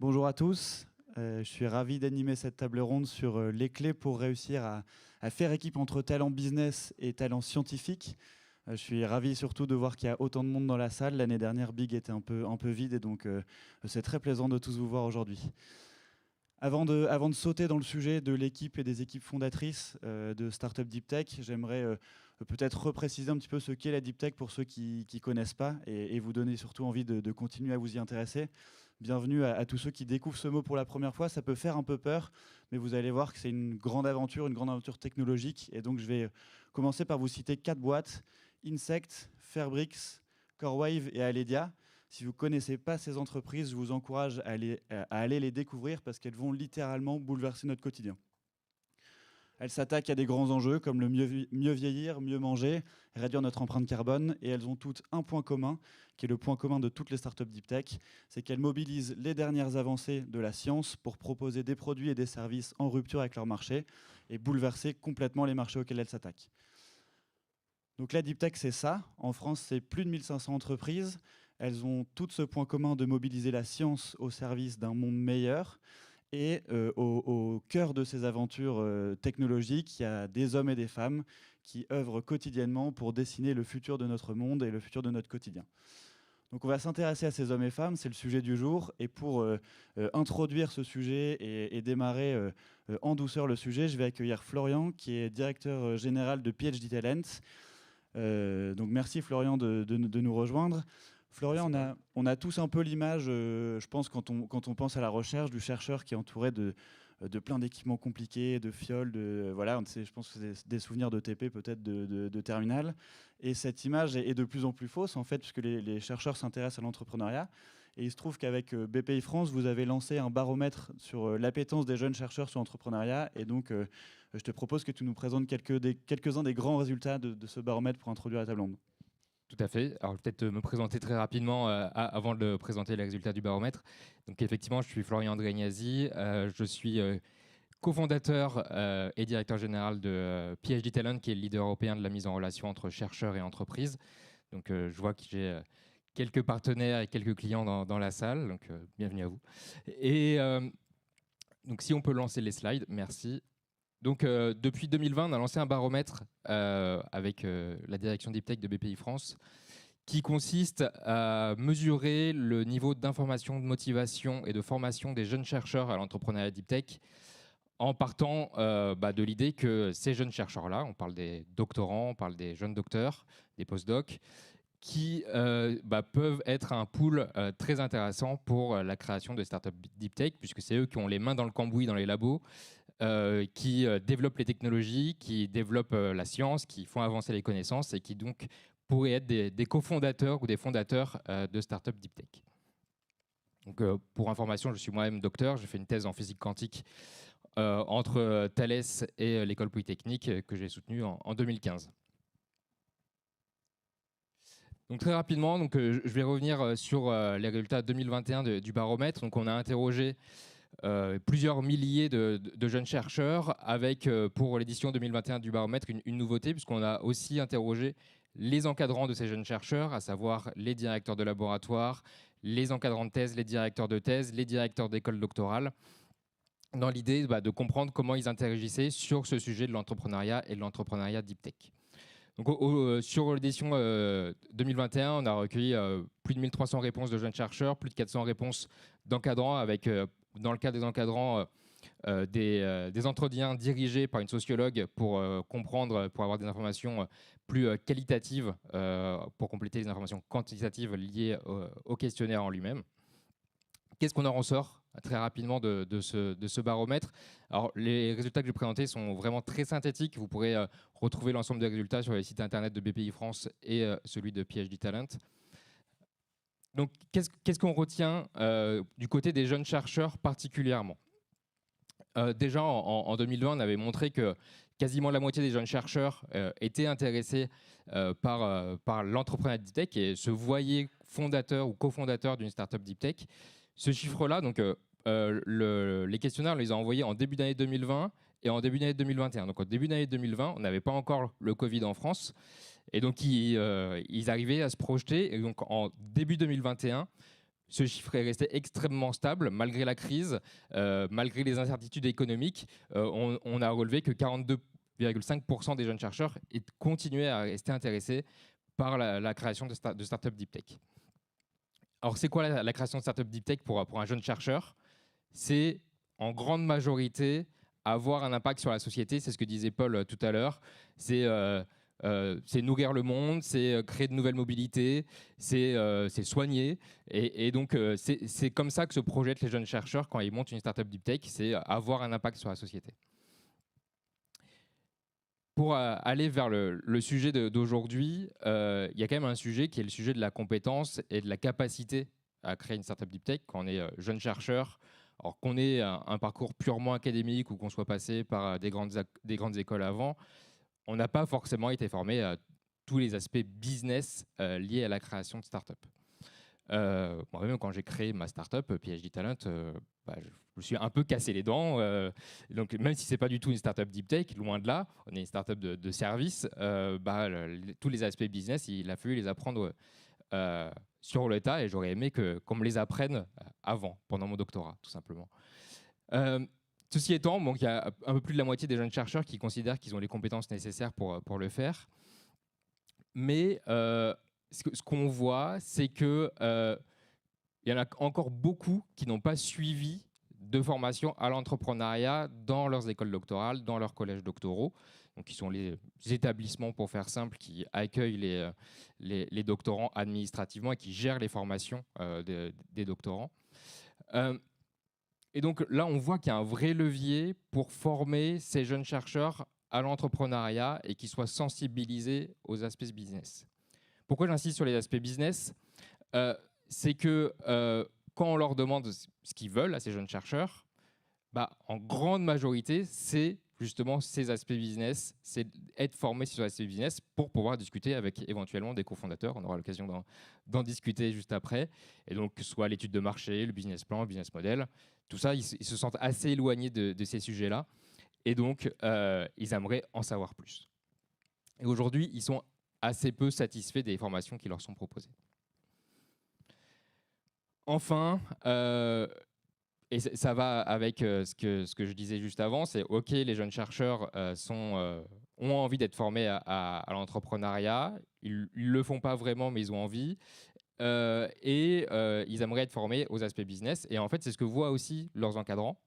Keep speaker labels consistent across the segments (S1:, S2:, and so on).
S1: Bonjour à tous, je suis ravi d'animer cette table ronde sur les clés pour réussir à faire équipe entre talent business et talent scientifique. Je suis ravi surtout de voir qu'il y a autant de monde dans la salle. L'année dernière, Big était un peu vide et donc c'est très plaisant de tous vous voir aujourd'hui. Avant de sauter dans le sujet de l'équipe et des équipes fondatrices de Startup Deep Tech, j'aimerais peut-être repréciser un petit peu ce qu'est la Deep Tech pour ceux qui ne connaissent pas et vous donner surtout envie de continuer à vous y intéresser. Bienvenue à tous ceux qui découvrent ce mot pour la première fois. Ça peut faire un peu peur, mais vous allez voir que c'est une grande aventure technologique. Et donc je vais commencer par vous citer 4 boîtes: Insect, Fairbricks, CoreWave et Aledia. Si vous ne connaissez pas ces entreprises, je vous encourage à aller les découvrir parce qu'elles vont littéralement bouleverser notre quotidien. Elles s'attaquent à des grands enjeux comme le mieux vieillir, mieux manger, réduire notre empreinte carbone, et elles ont toutes un point commun, qui est le point commun de toutes les startups deep tech, c'est qu'elles mobilisent les dernières avancées de la science pour proposer des produits et des services en rupture avec leur marché et bouleverser complètement les marchés auxquels elles s'attaquent. Donc la deep tech, c'est ça. En France, c'est plus de 1500 entreprises. Elles ont toutes ce point commun de mobiliser la science au service d'un monde meilleur. Et au cœur de ces aventures technologiques, il y a des hommes et des femmes qui œuvrent quotidiennement pour dessiner le futur de notre monde et le futur de notre quotidien. Donc on va s'intéresser à ces hommes et femmes, c'est le sujet du jour. Et pour introduire ce sujet et démarrer en douceur le sujet, je vais accueillir Florian, qui est directeur général de PhD Talent. Donc merci Florian de nous rejoindre. Florian, on a tous un peu l'image, je pense, quand on pense à la recherche, du chercheur qui est entouré de plein d'équipements compliqués, de fioles, voilà, je pense que c'est des souvenirs de TP, peut-être de terminale. Et cette image est de plus en plus fausse, en fait, puisque les chercheurs s'intéressent à l'entrepreneuriat. Et il se trouve qu'avec BPI France, vous avez lancé un baromètre sur l'appétence des jeunes chercheurs sur l'entrepreneuriat. Et donc, je te propose que tu nous présentes quelques-uns des grands résultats de ce baromètre pour introduire la table ronde.
S2: Tout à fait. Alors, peut-être me présenter très rapidement avant de présenter les résultats du baromètre. Donc, effectivement, je suis Florian Dregnasi. Je suis cofondateur et directeur général de PhD Talent, qui est le leader européen de la mise en relation entre chercheurs et entreprises. Donc, je vois que j'ai quelques partenaires et quelques clients dans la salle. Donc, bienvenue à vous. Et donc, si on peut lancer les slides, merci. Donc, depuis 2020, on a lancé un baromètre avec la direction Deep Tech de BPI France qui consiste à mesurer le niveau d'information, de motivation et de formation des jeunes chercheurs à l'entrepreneuriat Deep Tech en partant de l'idée que ces jeunes chercheurs-là, on parle des doctorants, on parle des jeunes docteurs, des postdocs, qui peuvent être un pool très intéressant pour la création de startups Deep Tech, puisque c'est eux qui ont les mains dans le cambouis dans les labos, qui développent les technologies, qui développent la science, qui font avancer les connaissances et qui donc pourraient être des cofondateurs ou des fondateurs de startups Deep Tech. Donc, pour information, je suis moi-même docteur, j'ai fait une thèse en physique quantique entre Thales et l'École Polytechnique que j'ai soutenue en 2015. Donc très rapidement, je vais revenir sur les résultats 2021 du baromètre. Donc on a interrogé plusieurs milliers de jeunes chercheurs avec, pour l'édition 2021 du baromètre, une nouveauté, puisqu'on a aussi interrogé les encadrants de ces jeunes chercheurs, à savoir les directeurs de laboratoire, les encadrants de thèse, les directeurs de thèse, les directeurs d'école doctorale, dans l'idée de comprendre comment ils interagissaient sur ce sujet de l'entrepreneuriat et de l'entrepreneuriat deep tech. Donc, sur l'édition 2021, on a recueilli plus de 1300 réponses de jeunes chercheurs, plus de 400 réponses d'encadrants, avec, dans le cas des encadrants, des entretiens dirigés par une sociologue pour comprendre, pour avoir des informations plus qualitatives, pour compléter les informations quantitatives liées au questionnaire en lui-même. Qu'est-ce qu'on en ressort très rapidement de ce baromètre? Alors, les résultats que je vais présenter sont vraiment très synthétiques. Vous pourrez retrouver l'ensemble des résultats sur les sites internet de BPI France et celui de PhD Talent. Donc, qu'est-ce qu'on retient du côté des jeunes chercheurs particulièrement? Déjà, en 2020, on avait montré que quasiment la moitié des jeunes chercheurs étaient intéressés par l'entrepreneuriat deep tech et se voyaient fondateurs ou cofondateurs d'une startup deep tech. Ce chiffre-là, donc les questionnaires, on les a envoyés en début d'année 2020 et en début d'année 2021. Donc, au début d'année 2020, on n'avait pas encore le Covid en France. Et donc, ils arrivaient à se projeter. Et donc, en début 2021, ce chiffre est resté extrêmement stable malgré la crise, malgré les incertitudes économiques. On a relevé que 42,5% des jeunes chercheurs continuaient à rester intéressés par la création de startups deep tech. Alors, c'est quoi la création de startups deep tech pour un jeune chercheur? C'est en grande majorité avoir un impact sur la société. C'est ce que disait Paul tout à l'heure. C'est nourrir le monde, c'est créer de nouvelles mobilités, c'est soigner. Et donc, c'est comme ça que se projettent les jeunes chercheurs quand ils montent une startup deep tech, c'est avoir un impact sur la société. Pour aller vers le sujet d'aujourd'hui, il y a quand même un sujet qui est le sujet de la compétence et de la capacité à créer une startup deep tech quand on est jeune chercheur. Alors qu'on ait un parcours purement académique ou qu'on soit passé par des grandes écoles avant, on n'a pas forcément été formé à tous les aspects business liés à la création de startup. Moi-même, quand j'ai créé ma startup, PhD Talent, je me suis un peu cassé les dents. Donc, même si ce n'est pas du tout une startup deep tech, loin de là, on est une startup de service, tous les aspects business, il a fallu les apprendre sur le tas et j'aurais aimé qu'on me les apprenne avant, pendant mon doctorat, tout simplement. Ceci étant, il y a un peu plus de la moitié des jeunes chercheurs qui considèrent qu'ils ont les compétences nécessaires pour le faire. Mais ce qu'on voit, c'est qu'il y en a encore beaucoup qui n'ont pas suivi de formation à l'entrepreneuriat dans leurs écoles doctorales, dans leurs collèges doctoraux, donc qui sont les établissements, pour faire simple, qui accueillent les doctorants administrativement et qui gèrent les formations des doctorants. Et donc là, on voit qu'il y a un vrai levier pour former ces jeunes chercheurs à l'entrepreneuriat et qu'ils soient sensibilisés aux aspects business. Pourquoi j'insiste sur les aspects business? C'est que quand on leur demande ce qu'ils veulent à ces jeunes chercheurs, en grande majorité, c'est justement ces aspects business, c'est être formé sur les aspects business pour pouvoir discuter avec éventuellement des cofondateurs. On aura l'occasion d'en discuter juste après. Et donc, que ce soit l'étude de marché, le business plan, le business model, tout ça, ils se sentent assez éloignés de ces sujets-là. Et donc, ils aimeraient en savoir plus. Et aujourd'hui, ils sont assez peu satisfaits des formations qui leur sont proposées. Enfin, et ça va avec ce que je disais juste avant, c'est OK, les jeunes chercheurs ont envie d'être formés à l'entrepreneuriat. Ils ne le font pas vraiment, mais ils ont envie. Et ils aimeraient être formés aux aspects business. Et en fait, c'est ce que voient aussi leurs encadrants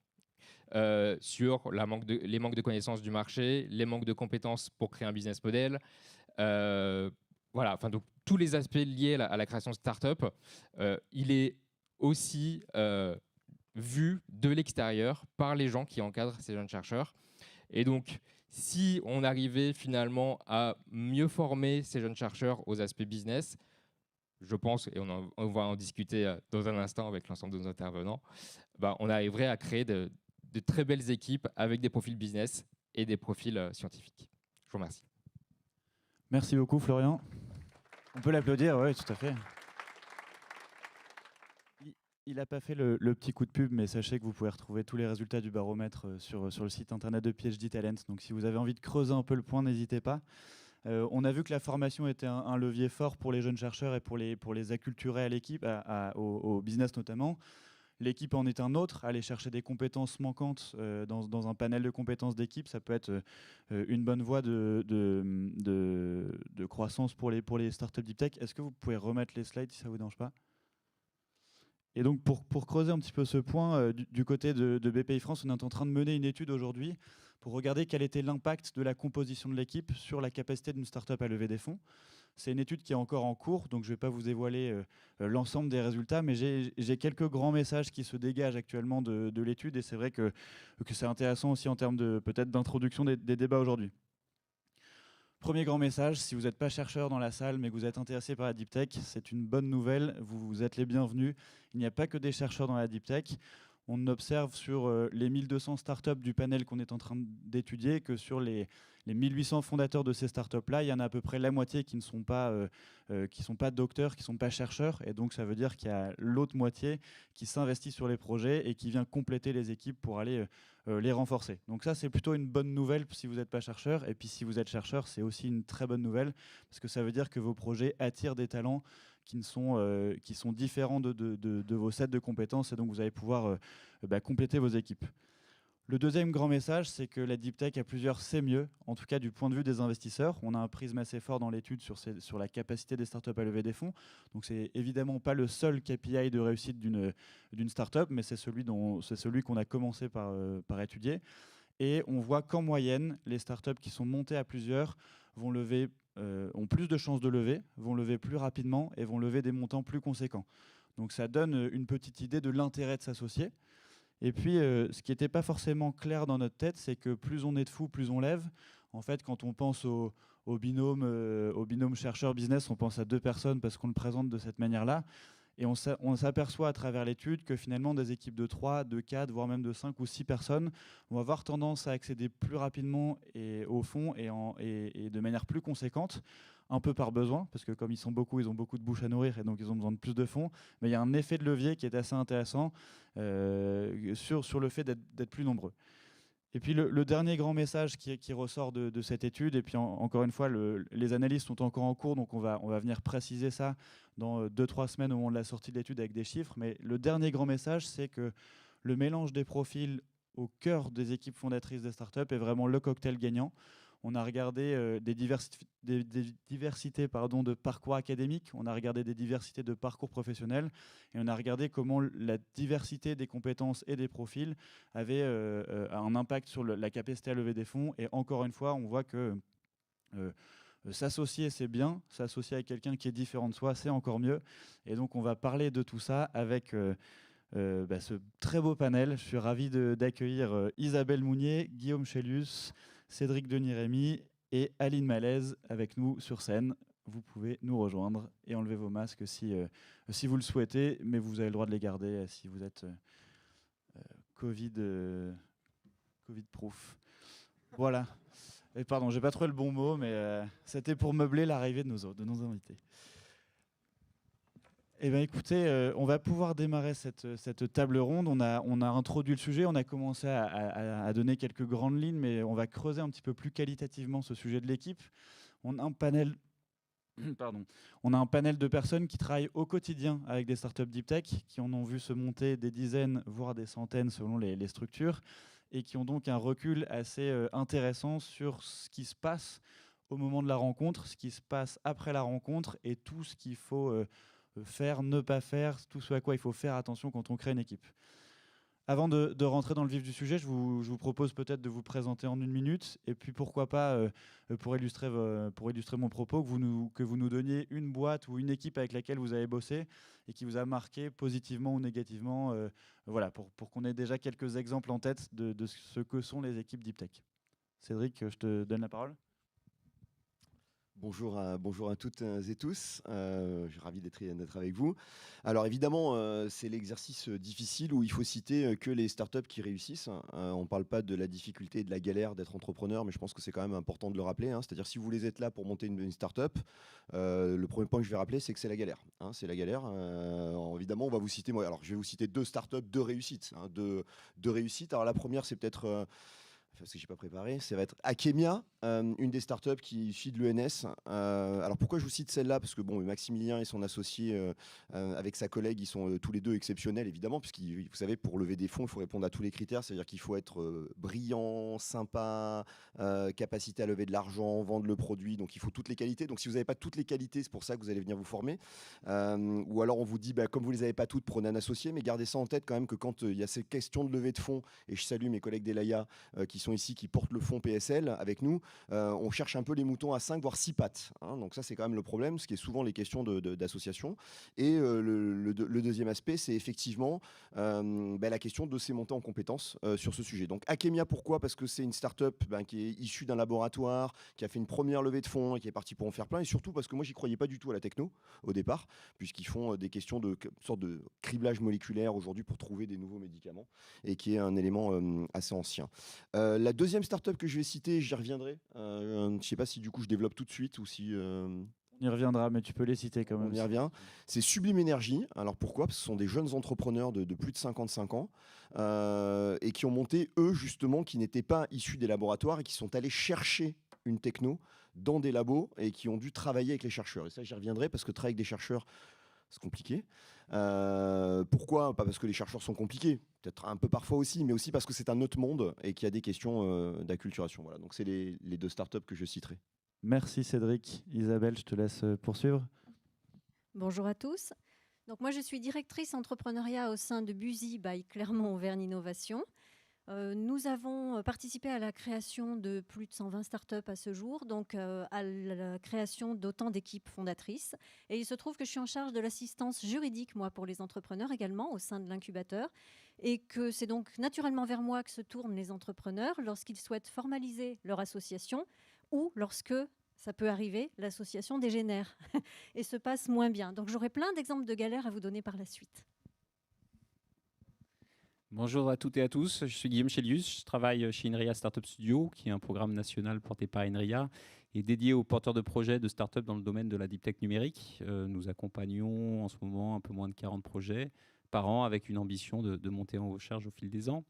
S2: sur les manques de connaissances du marché, les manques de compétences pour créer un business model. Voilà, donc tous les aspects liés à la création de start-up, il est aussi vu de l'extérieur par les gens qui encadrent ces jeunes chercheurs. Et donc, si on arrivait finalement à mieux former ces jeunes chercheurs aux aspects business, je pense, et on va en discuter dans un instant avec l'ensemble de nos intervenants, on arriverait à créer de très belles équipes avec des profils business et des profils scientifiques. Je vous remercie.
S1: Merci beaucoup, Florian. On peut l'applaudir, oui, tout à fait. Il n'a pas fait le petit coup de pub, mais sachez que vous pouvez retrouver tous les résultats du baromètre sur le site internet de PhD Talent. Donc si vous avez envie de creuser un peu le point, n'hésitez pas. On a vu que la formation était un levier fort pour les jeunes chercheurs et pour les acculturer à l'équipe, au business notamment. L'équipe en est un autre, aller chercher des compétences manquantes dans un panel de compétences d'équipe, ça peut être une bonne voie de croissance pour les startups deep tech. Est-ce que vous pouvez remettre les slides si ça ne vous dérange pas ? Et donc pour creuser un petit peu ce point, du côté de BPI France, on est en train de mener une étude aujourd'hui pour regarder quel était l'impact de la composition de l'équipe sur la capacité d'une startup à lever des fonds. C'est une étude qui est encore en cours, donc je ne vais pas vous dévoiler l'ensemble des résultats, mais j'ai quelques grands messages qui se dégagent actuellement de l'étude, et c'est vrai que c'est intéressant aussi en termes peut-être d'introduction des débats aujourd'hui. Premier grand message, si vous n'êtes pas chercheur dans la salle, mais que vous êtes intéressé par la deep tech, c'est une bonne nouvelle, vous êtes les bienvenus. Il n'y a pas que des chercheurs dans la deep tech. On observe sur les 1200 startups du panel qu'on est en train d'étudier que sur les 1800 fondateurs de ces startups-là, il y en a à peu près la moitié qui ne sont pas, docteurs, qui ne sont pas chercheurs. Et donc, ça veut dire qu'il y a l'autre moitié qui s'investit sur les projets et qui vient compléter les équipes pour aller les renforcer. Donc ça, c'est plutôt une bonne nouvelle si vous n'êtes pas chercheur. Et puis, si vous êtes chercheur, c'est aussi une très bonne nouvelle parce que ça veut dire que vos projets attirent des talents qui sont différents de vos sets de compétences, et donc vous allez pouvoir compléter vos équipes. Le deuxième grand message, c'est que la deep tech à plusieurs, c'est mieux, en tout cas du point de vue des investisseurs. On a un prisme assez fort dans l'étude sur la capacité des startups à lever des fonds. Donc c'est évidemment pas le seul KPI de réussite d'une startup, mais c'est celui qu'on a commencé par étudier. Et on voit qu'en moyenne, les startups qui sont montées à plusieurs ont plus de chances de lever, vont lever plus rapidement et vont lever des montants plus conséquents. Donc ça donne une petite idée de l'intérêt de s'associer. Et puis, ce qui n'était pas forcément clair dans notre tête, c'est que plus on est de fous, plus on lève. En fait, quand on pense au binôme chercheur-business, on pense à 2 personnes parce qu'on le présente de cette manière-là. Et on s'aperçoit à travers l'étude que finalement, des équipes de 3, de 4, voire même de 5 ou 6 personnes vont avoir tendance à accéder plus rapidement au fond et de manière plus conséquente, un peu par besoin, parce que comme ils sont beaucoup, ils ont beaucoup de bouches à nourrir et donc ils ont besoin de plus de fonds. Mais il y a un effet de levier qui est assez intéressant sur le fait d'être plus nombreux. Et puis le dernier grand message qui ressort de cette étude, et puis encore une fois, les analyses sont encore en cours, donc on va venir préciser ça dans 2-3 semaines au moment de la sortie de l'étude avec des chiffres. Mais le dernier grand message, c'est que le mélange des profils au cœur des équipes fondatrices des startups est vraiment le cocktail gagnant. On a regardé des diversités de parcours académiques, on a regardé des diversités de parcours professionnels, et on a regardé comment la diversité des compétences et des profils avait un impact sur la capacité à lever des fonds. Et encore une fois, on voit que s'associer, c'est bien. S'associer avec quelqu'un qui est différent de soi, c'est encore mieux. Et donc, on va parler de tout ça avec ce très beau panel. Je suis ravi d'accueillir Isabelle Mounier, Guillaume Chelius, Cédric Denis-Rémy et Aline Malaise avec nous sur scène. Vous pouvez nous rejoindre et enlever vos masques si vous le souhaitez, mais vous avez le droit de les garder si vous êtes Covid-proof. Voilà. Et pardon, j'ai pas trouvé le bon mot, mais c'était pour meubler l'arrivée de nos invités. Eh bien, écoutez, on va pouvoir démarrer cette table ronde. On a introduit le sujet, on a commencé à donner quelques grandes lignes, mais on va creuser un petit peu plus qualitativement ce sujet de l'équipe. On a un panel de personnes qui travaillent au quotidien avec des startups deep tech, qui en ont vu se monter des dizaines, voire des centaines selon les structures, et qui ont donc un recul assez intéressant sur ce qui se passe au moment de la rencontre, ce qui se passe après la rencontre, et tout ce qu'il faut faire, ne pas faire, tout ce à quoi il faut faire attention quand on crée une équipe. Avant de rentrer dans le vif du sujet, je vous propose peut-être de vous présenter en 1 minute, et puis pourquoi pas, pour illustrer mon propos, que vous nous donniez une boîte ou une équipe avec laquelle vous avez bossé et qui vous a marqué positivement ou négativement, voilà, pour qu'on ait déjà quelques exemples en tête de ce que sont les équipes Deep Tech. Cédric, je te donne la parole.
S3: Bonjour à toutes et tous, je suis ravi d'être avec vous. Alors évidemment, c'est l'exercice difficile où il faut citer que les startups qui réussissent. On ne parle pas de la difficulté et de la galère d'être entrepreneur, mais je pense que c'est quand même important de le rappeler. C'est-à-dire si vous voulez être là pour monter une startup, le premier point que je vais rappeler, c'est que c'est la galère. C'est la galère. Évidemment, on va vous citer, alors je vais vous citer 2 startups, 2 réussites. Deux réussites. Alors la première, c'est peut-être... parce que je n'ai pas préparé, ça va être Akemia, une des startups qui suit de l'ENS. Alors pourquoi je vous cite celle-là? Parce que Maximilien et son associé, avec sa collègue, ils sont tous les 2 exceptionnels, évidemment, puisque vous savez, pour lever des fonds, il faut répondre à tous les critères, c'est-à-dire qu'il faut être brillant, sympa, capacité à lever de l'argent, vendre le produit, donc il faut toutes les qualités. Donc si vous n'avez pas toutes les qualités, c'est pour ça que vous allez venir vous former. Ou alors on vous dit, comme vous ne les avez pas toutes, prenez un associé, mais gardez ça en tête quand même que quand il y a ces questions de levée de fonds, et je salue mes collègues d'Elaya qui sont ici, qui portent le fonds PSL avec nous, on cherche un peu les moutons à 5 voire 6 pattes. Donc ça, c'est quand même le problème, ce qui est souvent les questions d'association. Et le deuxième aspect, c'est effectivement la question de ces montées en compétences sur ce sujet. Donc Akemia, pourquoi? Parce que c'est une start-up qui est issue d'un laboratoire, qui a fait une première levée de fonds et qui est partie pour en faire plein. Et surtout parce que moi, j'y croyais pas du tout à la techno au départ, puisqu'ils font des questions de sorte de criblage moléculaire aujourd'hui pour trouver des nouveaux médicaments, et qui est un élément assez ancien. La deuxième startup que je vais citer, j'y reviendrai. Je ne sais pas si du coup je développe tout de suite ou si...
S1: On y reviendra, mais tu peux les citer quand même.
S3: On y revient. C'est Sublime Énergie. Alors pourquoi? Parce que ce sont des jeunes entrepreneurs de plus de 55 ans et qui ont monté, eux, justement, qui n'étaient pas issus des laboratoires et qui sont allés chercher une techno dans des labos et qui ont dû travailler avec les chercheurs. Et ça, j'y reviendrai parce que travailler avec des chercheurs, c'est compliqué. Pourquoi? Pas parce que les chercheurs sont compliqués, peut-être un peu parfois aussi, mais aussi parce que c'est un autre monde et qu'il y a des questions d'acculturation. Voilà, donc c'est les deux startups que je citerai.
S1: Merci Cédric. Isabelle, je te laisse poursuivre.
S4: Bonjour à tous. Donc moi, je suis directrice entrepreneuriat au sein de Buzy by Clermont-Auvergne Innovation. Nous avons participé à la création de plus de 120 startups à ce jour, donc à la création d'autant d'équipes fondatrices. Et il se trouve que je suis en charge de l'assistance juridique, moi, pour les entrepreneurs également, au sein de l'incubateur. Et que c'est donc naturellement vers moi que se tournent les entrepreneurs lorsqu'ils souhaitent formaliser leur association ou lorsque, ça peut arriver, l'association dégénère et se passe moins bien. Donc j'aurai plein d'exemples de galères à vous donner par la suite.
S5: Bonjour à toutes et à tous, je suis Guillaume Chélius, je travaille chez INRIA Startup Studio, qui est un programme national porté par INRIA et dédié aux porteurs de projets de startups dans le domaine de la deep tech numérique. Nous accompagnons en ce moment un peu moins de 40 projets par an avec une ambition de monter en charge au fil des ans.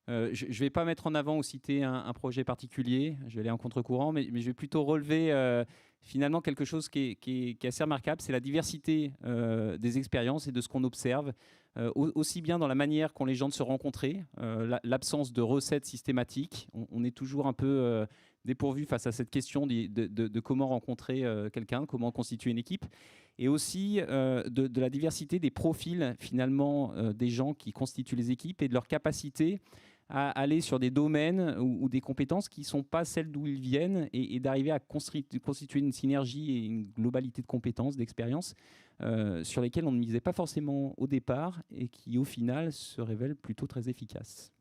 S5: Je ne vais pas mettre en avant ou citer un projet particulier, je vais aller en contre-courant, mais je vais plutôt relever finalement quelque chose qui est assez remarquable, c'est la diversité des expériences et de ce qu'on observe, aussi bien dans la manière qu'ont les gens de se rencontrer, l'absence de recettes systématiques. On est toujours un peu dépourvu face à cette question de comment rencontrer quelqu'un, comment constituer une équipe, et aussi de la diversité des profils finalement des gens qui constituent les équipes et de leur capacité à aller sur des domaines ou des compétences qui ne sont pas celles d'où ils viennent et d'arriver à constituer une synergie et une globalité de compétences, d'expériences sur lesquelles on ne misait pas forcément au départ et qui au final se révèlent plutôt très efficaces.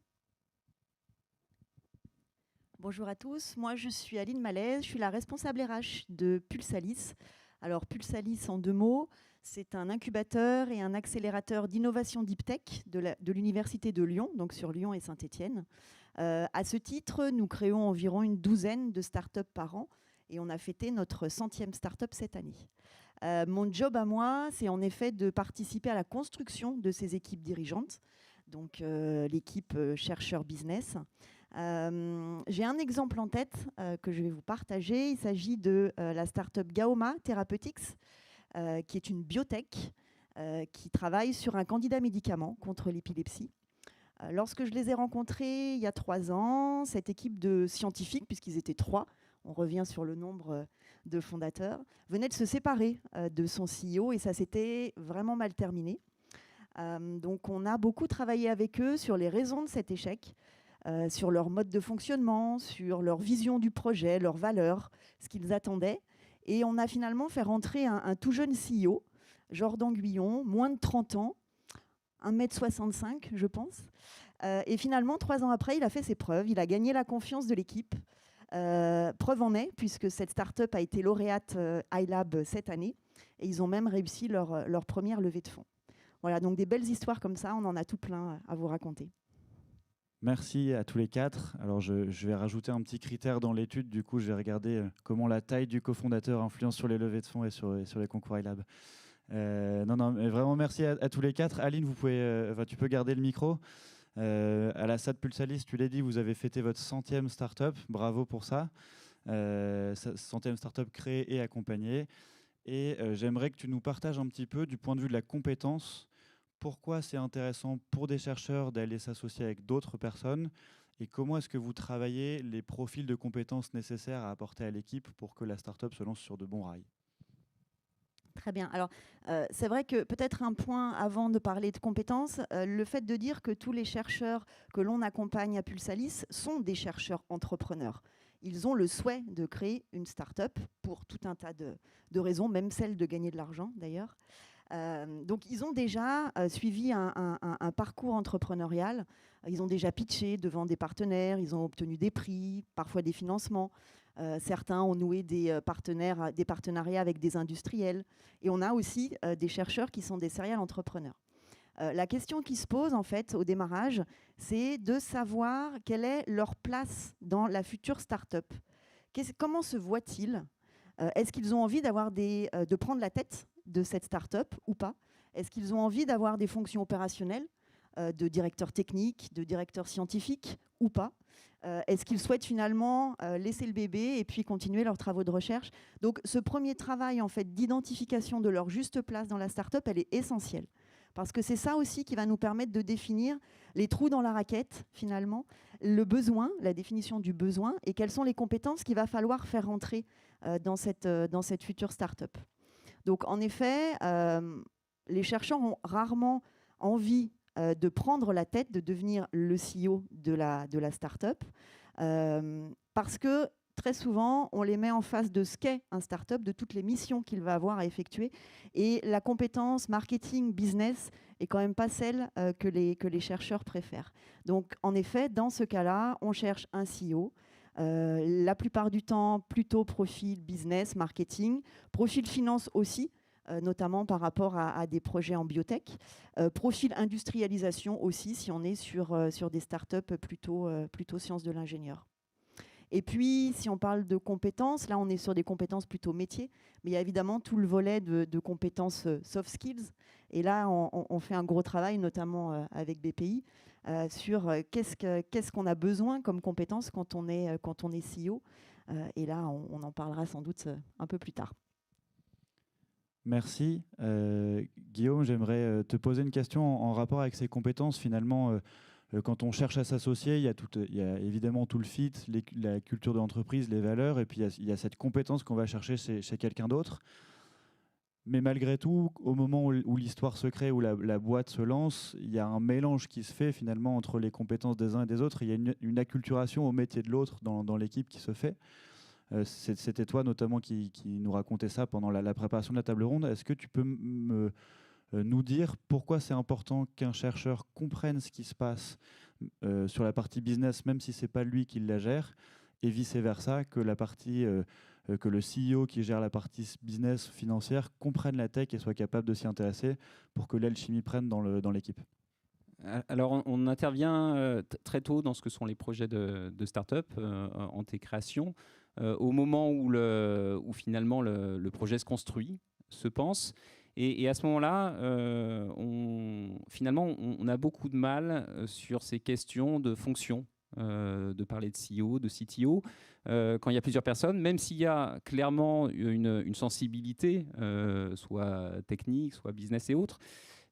S6: Bonjour à tous, moi je suis Aline Malaise, je suis la responsable RH de Pulsalis. Alors Pulsalis en 2 mots, c'est un incubateur et un accélérateur d'innovation deep tech de l'Université de Lyon, donc sur Lyon et Saint-Étienne. À ce titre, nous créons environ une 12aine de startups par an et on a fêté notre 100e startup cette année. Mon job à moi, c'est en effet de participer à la construction de ces équipes dirigeantes, donc l'équipe chercheur business. J'ai un exemple en tête que je vais vous partager. Il s'agit de la startup Gaoma Therapeutics, qui est une biotech qui travaille sur un candidat médicament contre l'épilepsie. Lorsque je les ai rencontrés il y a 3 ans, cette équipe de scientifiques, puisqu'ils étaient 3, on revient sur le nombre de fondateurs, venait de se séparer de son CEO et ça s'était vraiment mal terminé. Donc on a beaucoup travaillé avec eux sur les raisons de cet échec, sur leur mode de fonctionnement, sur leur vision du projet, leurs valeurs, ce qu'ils attendaient. Et on a finalement fait rentrer un tout jeune CEO, Jordan Guyon, moins de 30 ans, 1,65 m, je pense. Et finalement, 3 ans après, il a fait ses preuves. Il a gagné la confiance de l'équipe. Preuve en est, puisque cette start-up a été lauréate iLab cette année. Et ils ont même réussi leur première levée de fonds. Voilà, donc des belles histoires comme ça, on en a tout plein à vous raconter.
S1: Merci à tous les 4. Alors, je vais rajouter un petit critère dans l'étude. Du coup, je vais regarder comment la taille du cofondateur influence sur les levées de fonds et sur les concours iLab. Non, mais vraiment merci à tous les 4. Aline, tu peux garder le micro. À la SAD Pulsalis, tu l'as dit, vous avez fêté votre 100e startup. Bravo pour ça. 100e startup créée et accompagnée. Et j'aimerais que tu nous partages un petit peu, du point de vue de la compétence, pourquoi c'est intéressant pour des chercheurs d'aller s'associer avec d'autres personnes et comment est-ce que vous travaillez les profils de compétences nécessaires à apporter à l'équipe pour que la startup se lance sur de bons rails.
S6: Très bien. Alors, c'est vrai que peut-être un point avant de parler de compétences, le fait de dire que tous les chercheurs que l'on accompagne à Pulsalis sont des chercheurs entrepreneurs. Ils ont le souhait de créer une start-up pour tout un tas de raisons, même celle de gagner de l'argent d'ailleurs. Donc, ils ont déjà suivi un parcours entrepreneurial. Ils ont déjà pitché devant des partenaires, ils ont obtenu des prix, parfois des financements. Certains ont noué des partenariats avec des industriels. Et on a aussi des chercheurs qui sont des serial entrepreneurs. La question qui se pose en fait au démarrage, c'est de savoir quelle est leur place dans la future start-up. Comment se voient-ils ? Est-ce qu'ils ont envie de prendre la tête de cette start-up ou pas ? Est-ce qu'ils ont envie d'avoir des fonctions opérationnelles, de directeur technique, de directeur scientifique ou pas ? Est-ce qu'ils souhaitent finalement laisser le bébé et puis continuer leurs travaux de recherche? Donc ce premier travail en fait, d'identification de leur juste place dans la start-up, elle est essentielle. Parce que c'est ça aussi qui va nous permettre de définir les trous dans la raquette, finalement, le besoin, la définition du besoin, et quelles sont les compétences qu'il va falloir faire rentrer dans cette future start-up. Donc en effet, les chercheurs ont rarement envie de prendre la tête, de devenir le CEO de la start-up, parce que très souvent, on les met en face de ce qu'est un start-up, de toutes les missions qu'il va avoir à effectuer. Et la compétence marketing, business est quand même pas celle que les chercheurs préfèrent. Donc, en effet, dans ce cas-là, on cherche un CEO. La plupart du temps, plutôt profil business, marketing, profil finance aussi, notamment par rapport à des projets en biotech. Profil industrialisation aussi, si on est sur des startups plutôt sciences de l'ingénieur. Et puis, si on parle de compétences, là, on est sur des compétences plutôt métiers, mais il y a évidemment tout le volet de compétences soft skills. Et là, on fait un gros travail, notamment avec BPI, sur qu'est-ce qu'on a besoin comme compétences quand on est CEO. Et là, on en parlera sans doute un peu plus tard.
S1: Merci. Guillaume, j'aimerais te poser une question en rapport avec ces compétences. Finalement, quand on cherche à s'associer, il y a évidemment tout le fit, la culture de l'entreprise, les valeurs, et puis il y a cette compétence qu'on va chercher chez quelqu'un d'autre. Mais malgré tout, au moment où l'histoire se crée, où la boîte se lance, il y a un mélange qui se fait finalement entre les compétences des uns et des autres. Il y a une acculturation au métier de l'autre dans l'équipe qui se fait. C'était toi notamment qui nous racontais ça pendant la préparation de la table ronde. Est-ce que tu peux nous dire pourquoi c'est important qu'un chercheur comprenne ce qui se passe sur la partie business, même si ce n'est pas lui qui la gère, et vice-versa, que que le CEO qui gère la partie business financière comprenne la tech et soit capable de s'y intéresser pour que l'alchimie prenne dans l'équipe?
S5: Alors, on intervient très tôt dans ce que sont les projets de start-up en création, au moment où finalement le projet se construit, se pense. Et à ce moment-là, finalement, on a beaucoup de mal sur ces questions de fonction, de parler de CEO, de CTO, quand il y a plusieurs personnes, même s'il y a clairement une sensibilité, soit technique, soit business et autres.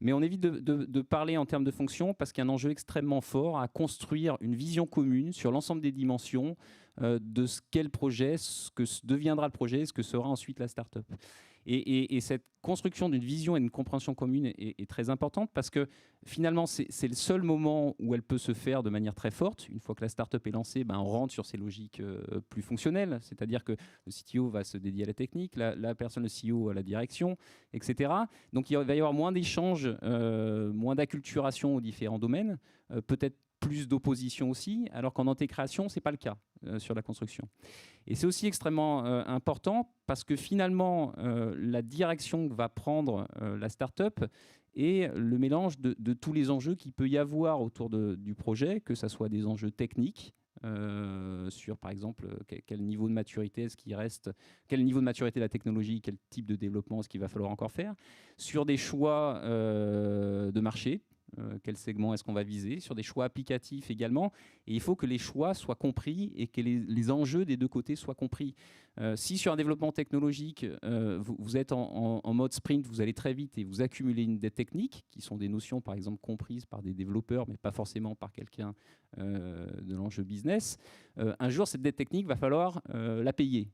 S5: Mais on évite de parler en termes de fonction parce qu'il y a un enjeu extrêmement fort à construire une vision commune sur l'ensemble des dimensions de ce qu'est le projet, ce que deviendra le projet, ce que sera ensuite la start-up. Et cette construction d'une vision et d'une compréhension commune est très importante parce que finalement, c'est le seul moment où elle peut se faire de manière très forte. Une fois que la start-up est lancée, on rentre sur ces logiques plus fonctionnelles, c'est-à-dire que le CTO va se dédier à la technique, la personne, le CEO à la direction, etc. Donc il va y avoir moins d'échanges, moins d'acculturation aux différents domaines, peut-être plus d'opposition aussi, alors qu'en intégration, ce n'est pas le cas sur la construction. Et c'est aussi extrêmement important parce que finalement, la direction que va prendre la start-up est le mélange de tous les enjeux qu'il peut y avoir autour du projet, que ce soit des enjeux techniques, sur par exemple quel niveau de maturité est-ce qu'il reste, quel niveau de maturité de la technologie, quel type de développement est-ce qu'il va falloir encore faire, sur des choix de marché. Quel segment est-ce qu'on va viser, sur des choix applicatifs également. Et il faut que les choix soient compris et que les enjeux des deux côtés soient compris. Si sur un développement technologique, vous êtes en mode sprint, vous allez très vite et vous accumulez une dette technique, qui sont des notions par exemple comprises par des développeurs, mais pas forcément par quelqu'un de l'enjeu business, un jour cette dette technique va falloir la payer.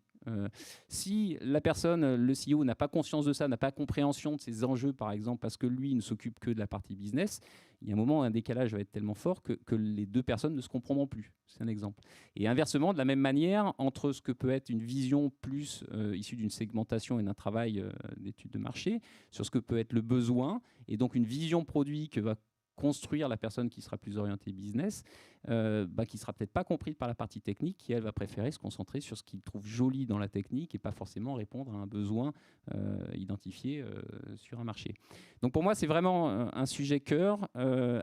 S5: Si la personne, le CEO, n'a pas conscience de ça, n'a pas compréhension de ces enjeux, par exemple, parce que lui ne s'occupe que de la partie business, il y a un moment où un décalage va être tellement fort que les deux personnes ne se comprendront plus. C'est un exemple. Et inversement, de la même manière, entre ce que peut être une vision plus issue d'une segmentation et d'un travail d'étude de marché, sur ce que peut être le besoin, et donc une vision produit que va construire la personne qui sera plus orientée business, qui sera peut-être pas comprise par la partie technique, qui elle va préférer se concentrer sur ce qu'il trouve joli dans la technique et pas forcément répondre à un besoin identifié sur un marché. Donc pour moi, c'est vraiment un sujet cœur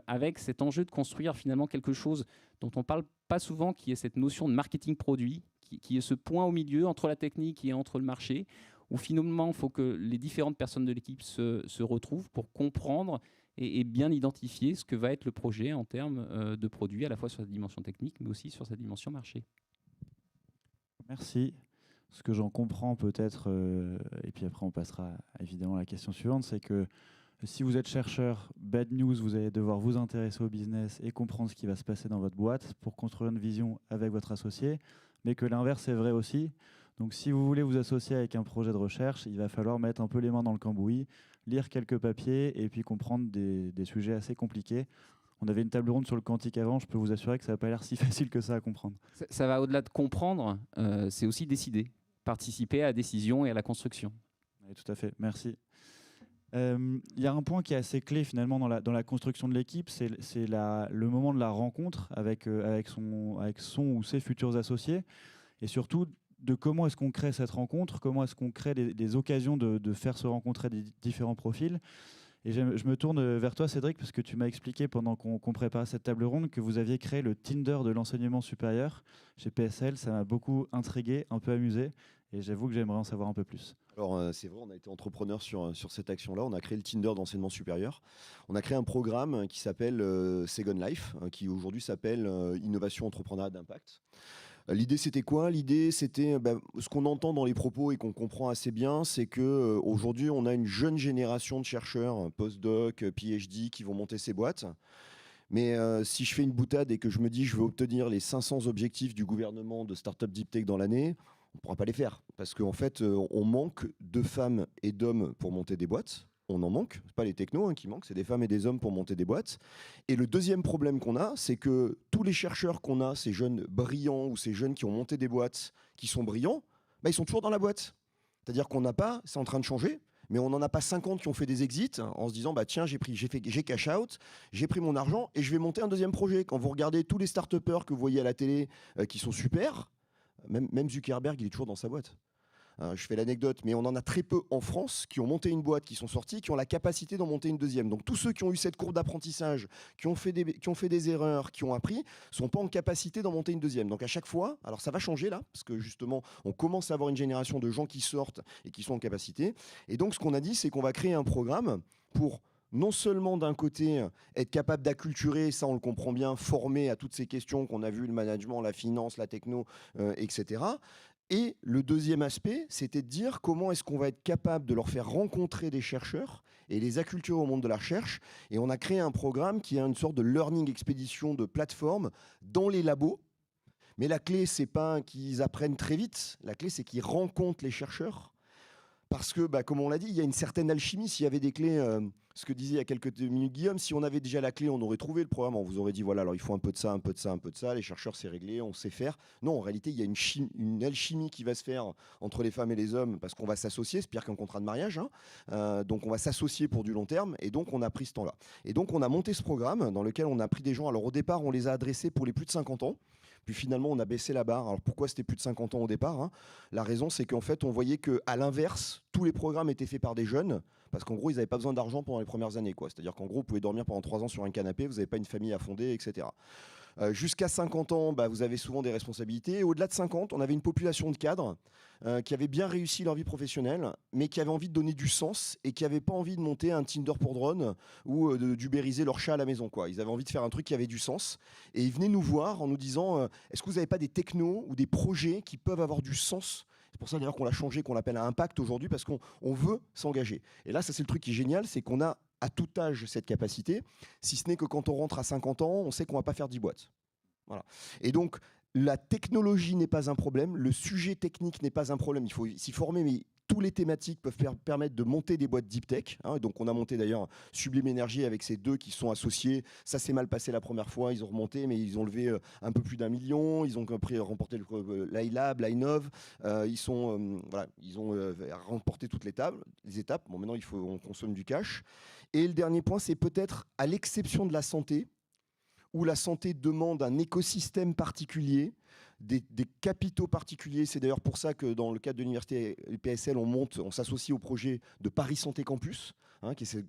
S5: avec cet enjeu de construire finalement quelque chose dont on parle pas souvent, qui est cette notion de marketing produit, qui est ce point au milieu entre la technique et entre le marché, où finalement il faut que les différentes personnes de l'équipe se retrouvent pour comprendre et bien identifier ce que va être le projet en termes de produits, à la fois sur sa dimension technique, mais aussi sur sa dimension marché.
S1: Merci. Ce que j'en comprends peut-être, et puis après on passera évidemment à la question suivante, c'est que si vous êtes chercheur, bad news, vous allez devoir vous intéresser au business et comprendre ce qui va se passer dans votre boîte pour construire une vision avec votre associé, mais que l'inverse est vrai aussi. Donc si vous voulez vous associer avec un projet de recherche, il va falloir mettre un peu les mains dans le cambouis, lire quelques papiers et puis comprendre des sujets assez compliqués. On avait une table ronde sur le quantique avant, je peux vous assurer que ça n'a pas l'air si facile que ça à comprendre.
S5: Ça va au-delà de comprendre, c'est aussi décider, participer à la décision et à la construction.
S1: Oui, tout à fait, merci. Il y a un point qui est assez clé finalement dans la construction de l'équipe, c'est le moment de la rencontre avec son ou ses futurs associés, et surtout de comment est-ce qu'on crée cette rencontre, comment est-ce qu'on crée des occasions de faire se rencontrer des différents profils. Et je me tourne vers toi, Cédric, parce que tu m'as expliqué pendant qu'on préparait cette table ronde que vous aviez créé le Tinder de l'enseignement supérieur chez PSL. Ça m'a beaucoup intrigué, un peu amusé, et j'avoue que j'aimerais en savoir un peu plus.
S3: Alors c'est vrai, on a été entrepreneur sur cette action-là. On a créé le Tinder d'enseignement supérieur. On a créé un programme qui s'appelle Second Life, qui aujourd'hui s'appelle Innovation Entrepreneuriat d'Impact. L'idée, c'était quoi? L'idée, c'était ce qu'on entend dans les propos et qu'on comprend assez bien, c'est qu'aujourd'hui, on a une jeune génération de chercheurs, post-doc, PhD, qui vont monter ces boîtes. Mais si je fais une boutade et que je me dis je veux obtenir les 500 objectifs du gouvernement de Startup Deep Tech dans l'année, on ne pourra pas les faire. Parce qu'en fait, on manque de femmes et d'hommes pour monter des boîtes. On en manque, ce n'est pas les technos qui manquent, c'est des femmes et des hommes pour monter des boîtes. Et le deuxième problème qu'on a, c'est que tous les chercheurs qu'on a, ces jeunes brillants ou ces jeunes qui ont monté des boîtes, qui sont brillants, ils sont toujours dans la boîte. C'est-à-dire qu'on n'a pas, c'est en train de changer, mais on n'en a pas 50 qui ont fait des exits en se disant tiens, j'ai cash out, j'ai pris mon argent et je vais monter un deuxième projet. Quand vous regardez tous les start-upers que vous voyez à la télé qui sont super, même Zuckerberg, il est toujours dans sa boîte. Je fais l'anecdote, mais on en a très peu en France qui ont monté une boîte, qui sont sortis, qui ont la capacité d'en monter une deuxième. Donc tous ceux qui ont eu cette courbe d'apprentissage, qui ont fait des erreurs, qui ont appris, ne sont pas en capacité d'en monter une deuxième. Donc à chaque fois, alors ça va changer là, parce que justement, on commence à avoir une génération de gens qui sortent et qui sont en capacité. Et donc ce qu'on a dit, c'est qu'on va créer un programme pour non seulement d'un côté être capable d'acculturer, ça on le comprend bien, former à toutes ces questions qu'on a vues, le management, la finance, la techno, etc. Et le deuxième aspect, c'était de dire comment est-ce qu'on va être capable de leur faire rencontrer des chercheurs et les acculturer au monde de la recherche. Et on a créé un programme qui est une sorte de learning expédition de plateforme dans les labos. Mais la clé, c'est pas qu'ils apprennent très vite. La clé, c'est qu'ils rencontrent les chercheurs. Parce que, comme on l'a dit, il y a une certaine alchimie. S'il y avait des clés, ce que disait il y a quelques minutes Guillaume, si on avait déjà la clé, on aurait trouvé le programme, on vous aurait dit, voilà, alors il faut un peu de ça, un peu de ça, un peu de ça, les chercheurs, c'est réglé, on sait faire. Non, en réalité, il y a une alchimie qui va se faire entre les femmes et les hommes, parce qu'on va s'associer, c'est pire qu'un contrat de mariage, donc on va s'associer pour du long terme, et donc on a pris ce temps-là. Et donc on a monté ce programme dans lequel on a pris des gens, alors au départ, on les a adressés pour les plus de 50 ans, puis finalement, on a baissé la barre. Alors pourquoi c'était plus de 50 ans au départ? La raison, c'est qu'en fait, on voyait qu'à l'inverse, tous les programmes étaient faits par des jeunes, parce qu'en gros, ils n'avaient pas besoin d'argent pendant les premières années. C'est-à-dire qu'en gros, vous pouvez dormir pendant 3 ans sur un canapé, vous n'avez pas une famille à fonder, etc. Jusqu'à 50 ans, vous avez souvent des responsabilités. Et au-delà de 50, on avait une population de cadres qui avaient bien réussi leur vie professionnelle, mais qui avaient envie de donner du sens et qui n'avaient pas envie de monter un Tinder pour drone ou d'ubériser leur chat à la maison. Ils avaient envie de faire un truc qui avait du sens. Et ils venaient nous voir en nous disant est-ce que vous n'avez pas des technos ou des projets qui peuvent avoir du sens? C'est pour ça d'ailleurs qu'on l'a changé, qu'on l'appelle à impact aujourd'hui, parce qu'on veut s'engager. Et là, ça c'est le truc qui est génial, c'est qu'on a à tout âge cette capacité, si ce n'est que quand on rentre à 50 ans, on sait qu'on ne va pas faire 10 boîtes. Voilà. Et donc, la technologie n'est pas un problème, le sujet technique n'est pas un problème, il faut s'y former, mais tous les thématiques peuvent permettre de monter des boîtes deep tech. Donc on a monté d'ailleurs Sublime Énergie avec ces deux qui sont associés. Ça s'est mal passé la première fois, ils ont remonté, mais ils ont levé un peu plus d'1 million. Ils ont remporté l'ILab, l'INOV. Ils ont remporté toutes les étapes. Bon, maintenant, on consomme du cash. Et le dernier point, c'est peut-être à l'exception de la santé, où la santé demande un écosystème particulier, des capitaux particuliers. C'est d'ailleurs pour ça que dans le cadre de l'université PSL, on s'associe au projet de Paris Santé Campus, qui est cet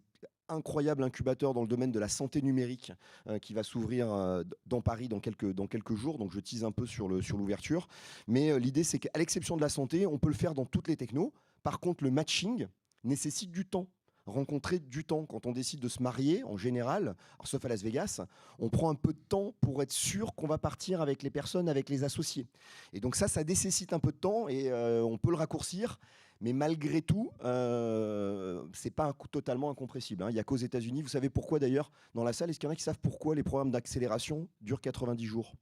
S3: incroyable incubateur dans le domaine de la santé numérique qui va s'ouvrir dans Paris dans quelques jours. Donc je tease un peu sur l'ouverture. Mais l'idée, c'est qu'à l'exception de la santé, on peut le faire dans toutes les technos. Par contre, le matching nécessite du temps. rencontrer du temps. Quand on décide de se marier, en général, alors, sauf à Las Vegas, on prend un peu de temps pour être sûr qu'on va partir avec les personnes, avec les associés. Et donc ça nécessite un peu de temps et on peut le raccourcir. Mais malgré tout, c'est pas totalement incompressible. Il n'y a qu'aux États-Unis. Vous savez pourquoi d'ailleurs dans la salle? Est-ce qu'il y en a qui savent pourquoi les programmes d'accélération durent 90 jours?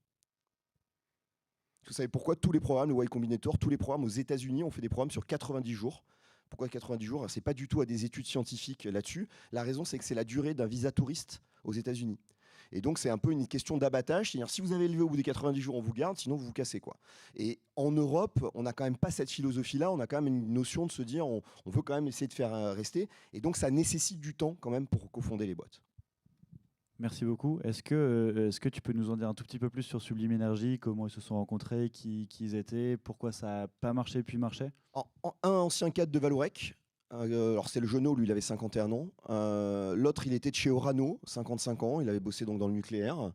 S3: Vous savez pourquoi tous les programmes, le Y Combinator, tous les programmes aux États-Unis, on fait des programmes sur 90 jours? Pourquoi 90 jours? C'est pas du tout à des études scientifiques là-dessus. La raison, c'est que c'est la durée d'un visa touriste aux États-Unis. Et donc, c'est un peu une question d'abattage. C'est-à-dire, si vous avez levé au bout des 90 jours, on vous garde, sinon vous vous cassez, quoi. Et en Europe, on n'a quand même pas cette philosophie-là. On a quand même une notion de se dire, on veut quand même essayer de faire rester. Et donc, ça nécessite du temps quand même pour cofonder les boîtes.
S1: Merci beaucoup. Est-ce que tu peux nous en dire un tout petit peu plus sur Sublime Énergie, comment ils se sont rencontrés, qui ils étaient, pourquoi ça n'a pas marché puis marché?
S3: Un ancien cadre de Valorec. Alors c'est le Jeunot, lui il avait 51 ans. L'autre il était de chez Orano, 55 ans, il avait bossé donc dans le nucléaire.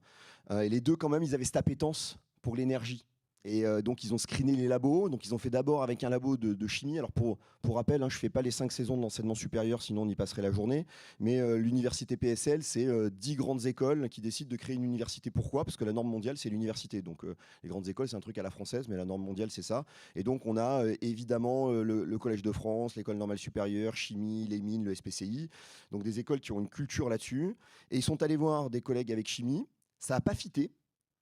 S3: Et les deux quand même ils avaient cette appétence pour l'énergie. Et donc ils ont screené les labos, donc ils ont fait d'abord avec un labo de chimie. Alors pour rappel, je ne fais pas les 5 saisons de l'enseignement supérieur, sinon on y passerait la journée. Mais l'université PSL, c'est 10 grandes écoles qui décident de créer une université. Pourquoi? Parce que la norme mondiale, c'est l'université. Donc les grandes écoles, c'est un truc à la française, mais la norme mondiale, c'est ça. Et donc on a évidemment le Collège de France, l'École normale supérieure, chimie, les mines, le SPCI. Donc des écoles qui ont une culture là-dessus. Et ils sont allés voir des collègues avec chimie. Ça n'a pas fité.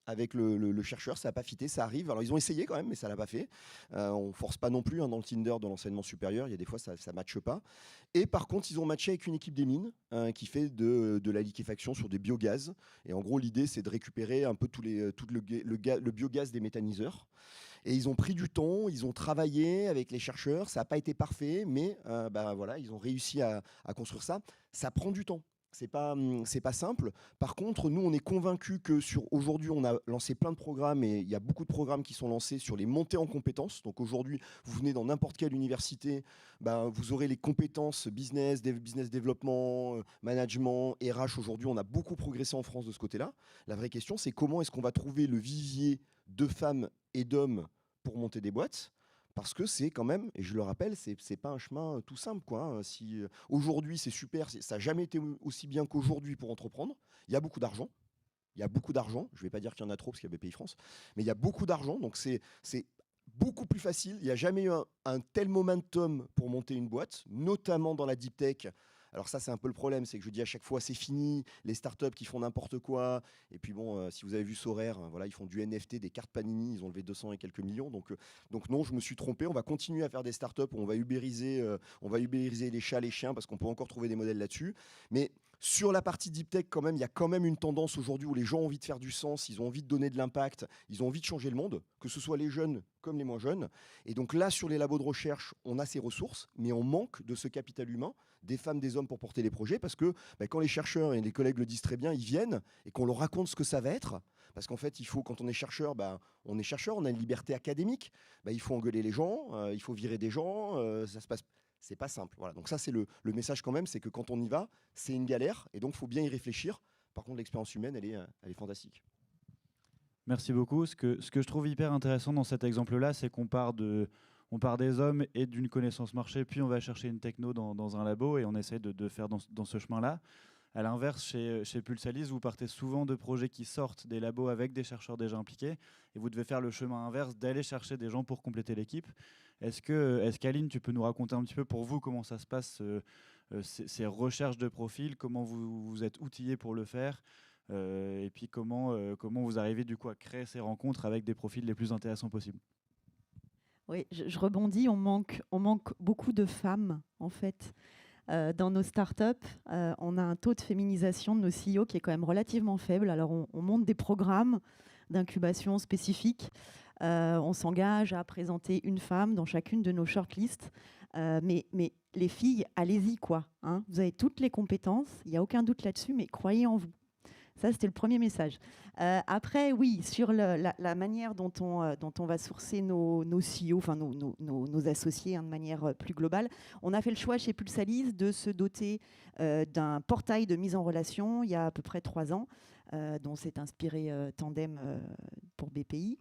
S3: Avec le chercheur, ça n'a pas fité, ça arrive. Alors ils ont essayé quand même, mais ça l'a pas fait. On force pas non plus dans le Tinder de l'enseignement supérieur. Il y a des fois ça matche pas. Et par contre, ils ont matché avec une équipe des mines qui fait de la liquéfaction sur des biogaz. Et en gros, l'idée c'est de récupérer un peu tout le biogaz des méthaniseurs. Et ils ont pris du temps, ils ont travaillé avec les chercheurs. Ça n'a pas été parfait, mais voilà, ils ont réussi à construire ça. Ça prend du temps. C'est pas simple. Par contre, nous, on est convaincus que aujourd'hui, on a lancé plein de programmes et il y a beaucoup de programmes qui sont lancés sur les montées en compétences. Donc aujourd'hui, vous venez dans n'importe quelle université, vous aurez les compétences business développement, management, RH. Aujourd'hui, on a beaucoup progressé en France de ce côté-là. La vraie question, c'est comment est-ce qu'on va trouver le vivier de femmes et d'hommes pour monter des boîtes? Parce que c'est quand même, et je le rappelle, c'est pas un chemin tout simple, quoi. Si aujourd'hui c'est super, ça n'a jamais été aussi bien qu'aujourd'hui pour entreprendre. Il y a beaucoup d'argent. Il y a beaucoup d'argent. Je ne vais pas dire qu'il y en a trop parce qu'il y a BPI France, mais il y a beaucoup d'argent. Donc c'est beaucoup plus facile. Il n'y a jamais eu un tel momentum pour monter une boîte, notamment dans la deep tech. Alors ça, c'est un peu le problème, c'est que je dis à chaque fois, c'est fini, les startups qui font n'importe quoi. Et puis bon, si vous avez vu Sorare, voilà, ils font du NFT, des cartes Panini, ils ont levé 200 et quelques millions. Donc non, je me suis trompé. On va continuer à faire des startups où on va ubériser les chats, les chiens, parce qu'on peut encore trouver des modèles là-dessus. Mais sur la partie deep tech, quand même, il y a quand même une tendance aujourd'hui où les gens ont envie de faire du sens, ils ont envie de donner de l'impact, ils ont envie de changer le monde, que ce soit les jeunes comme les moins jeunes. Et donc là, sur les labos de recherche, on a ces ressources, mais on manque de ce capital humain, des femmes, des hommes pour porter les projets, parce que quand les chercheurs, et les collègues le disent très bien, ils viennent et qu'on leur raconte ce que ça va être, parce qu'en fait, il faut, quand on est chercheur, on est chercheur, on a une liberté académique, il faut engueuler les gens, il faut virer des gens, ça se passe... C'est pas simple. Voilà. Donc ça, c'est le message quand même, c'est que quand on y va, c'est une galère, et donc il faut bien y réfléchir. Par contre, l'expérience humaine, elle est fantastique.
S1: Merci beaucoup. Ce que je trouve hyper intéressant dans cet exemple-là, c'est qu'on part des hommes et d'une connaissance marché, puis on va chercher une techno dans un labo et on essaie de faire dans ce chemin-là. À l'inverse, chez Pulsalis, vous partez souvent de projets qui sortent des labos avec des chercheurs déjà impliqués et vous devez faire le chemin inverse d'aller chercher des gens pour compléter l'équipe. Est-ce qu'Aline, tu peux nous raconter un petit peu pour vous comment ça se passe, ces recherches de profils, comment vous êtes outillés pour le faire et puis comment vous arrivez du coup à créer ces rencontres avec des profils les plus intéressants possibles?
S6: Oui, je rebondis, on manque beaucoup de femmes en fait. Dans nos startups, on a un taux de féminisation de nos CEO qui est quand même relativement faible. Alors on monte des programmes d'incubation spécifiques. On s'engage à présenter une femme dans chacune de nos shortlists. Mais les filles, allez-y, quoi. Hein. Vous avez toutes les compétences, il n'y a aucun doute là-dessus, mais croyez en vous. Ça, c'était le premier message. Après, oui, sur la manière dont on va sourcer nos CEO, enfin nos associés de manière plus globale, on a fait le choix chez Pulsalis de se doter d'un portail de mise en relation il y a à peu près 3 ans, dont s'est inspiré Tandem pour BPI.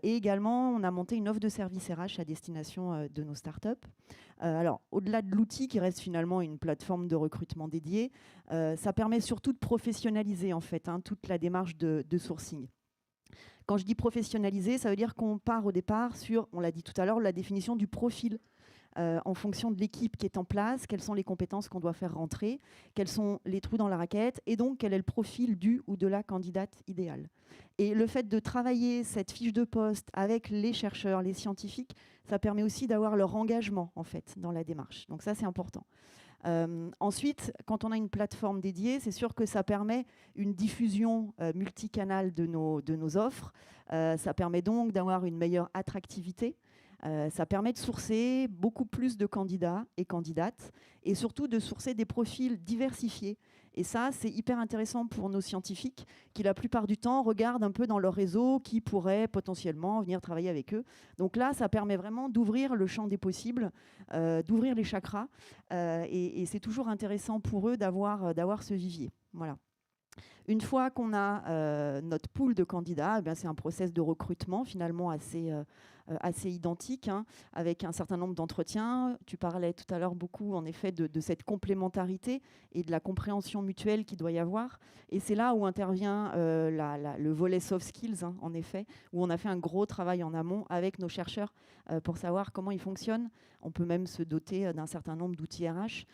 S6: Et également, on a monté une offre de service RH à destination de nos startups. Alors, au-delà de l'outil qui reste finalement une plateforme de recrutement dédiée, ça permet surtout de professionnaliser en fait toute la démarche de sourcing. Quand je dis professionnaliser, ça veut dire qu'on part au départ sur, on l'a dit tout à l'heure, la définition du profil. En fonction de l'équipe qui est en place, quelles sont les compétences qu'on doit faire rentrer, quels sont les trous dans la raquette, et donc quel est le profil du ou de la candidate idéale. Et le fait de travailler cette fiche de poste avec les chercheurs, les scientifiques, ça permet aussi d'avoir leur engagement en fait dans la démarche. Donc ça, c'est important. Ensuite, quand on a une plateforme dédiée, c'est sûr que ça permet une diffusion multicanale de nos offres. Ça permet donc d'avoir une meilleure attractivité. Ça permet de sourcer beaucoup plus de candidats et candidates et surtout de sourcer des profils diversifiés. Et ça, c'est hyper intéressant pour nos scientifiques qui, la plupart du temps, regardent un peu dans leur réseau qui pourrait potentiellement venir travailler avec eux. Donc là, ça permet vraiment d'ouvrir le champ des possibles, d'ouvrir les chakras. Et c'est toujours intéressant pour eux d'avoir ce vivier. Voilà. Une fois qu'on a notre pool de candidats, c'est un process de recrutement finalement assez identique, avec un certain nombre d'entretiens. Tu parlais tout à l'heure beaucoup, en effet, de cette complémentarité et de la compréhension mutuelle qu'il doit y avoir. Et c'est là où intervient le volet soft skills, en effet, où on a fait un gros travail en amont avec nos chercheurs pour savoir comment ils fonctionnent. On peut même se doter d'un certain nombre d'outils RH.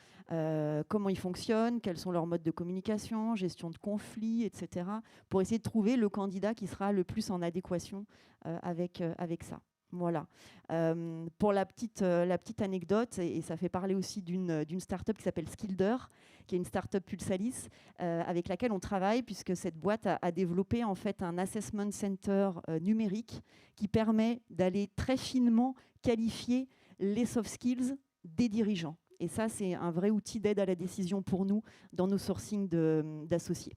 S6: Comment ils fonctionnent, quels sont leurs modes de communication, gestion de conflits, etc., pour essayer de trouver le candidat qui sera le plus en adéquation avec ça. Voilà. Pour la petite anecdote, et ça fait parler aussi d'une start-up qui s'appelle Skilder, qui est une start-up Pulsalis, avec laquelle on travaille, puisque cette boîte a développé en fait un assessment center numérique qui permet d'aller très finement qualifier les soft skills des dirigeants. Et ça, c'est un vrai outil d'aide à la décision pour nous dans nos sourcings d'associés.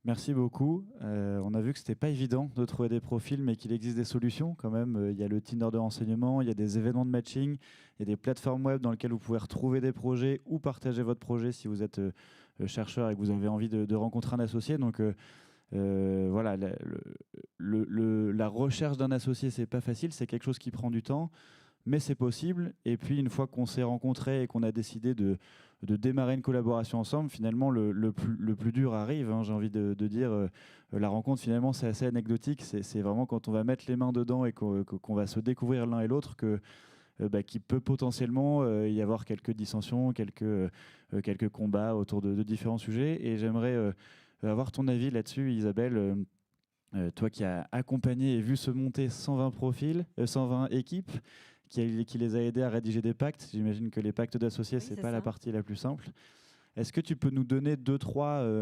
S1: Merci beaucoup. On a vu que ce n'était pas évident de trouver des profils, mais qu'il existe des solutions quand même. Il y a le Tinder de renseignement, il y a des événements de matching, il y a des plateformes web dans lesquelles vous pouvez retrouver des projets ou partager votre projet si vous êtes chercheur et que vous avez envie de rencontrer un associé. Donc voilà, la recherche d'un associé, c'est pas facile, c'est quelque chose qui prend du temps. Mais c'est possible. Et puis, une fois qu'on s'est rencontrés et qu'on a décidé de démarrer une collaboration ensemble, finalement, le plus dur arrive. J'ai envie de dire, la rencontre, finalement, c'est assez anecdotique. C'est vraiment quand on va mettre les mains dedans et qu'on va se découvrir l'un et l'autre qu'il peut potentiellement y avoir quelques dissensions, quelques combats autour de différents sujets. Et j'aimerais avoir ton avis là-dessus, Isabelle. Toi qui as accompagné et vu se monter 120 profils, 120 équipes, qui les a aidés à rédiger des pactes. J'imagine que les pactes d'associés, oui, c'est pas la partie la plus simple. Est-ce que tu peux nous donner deux, trois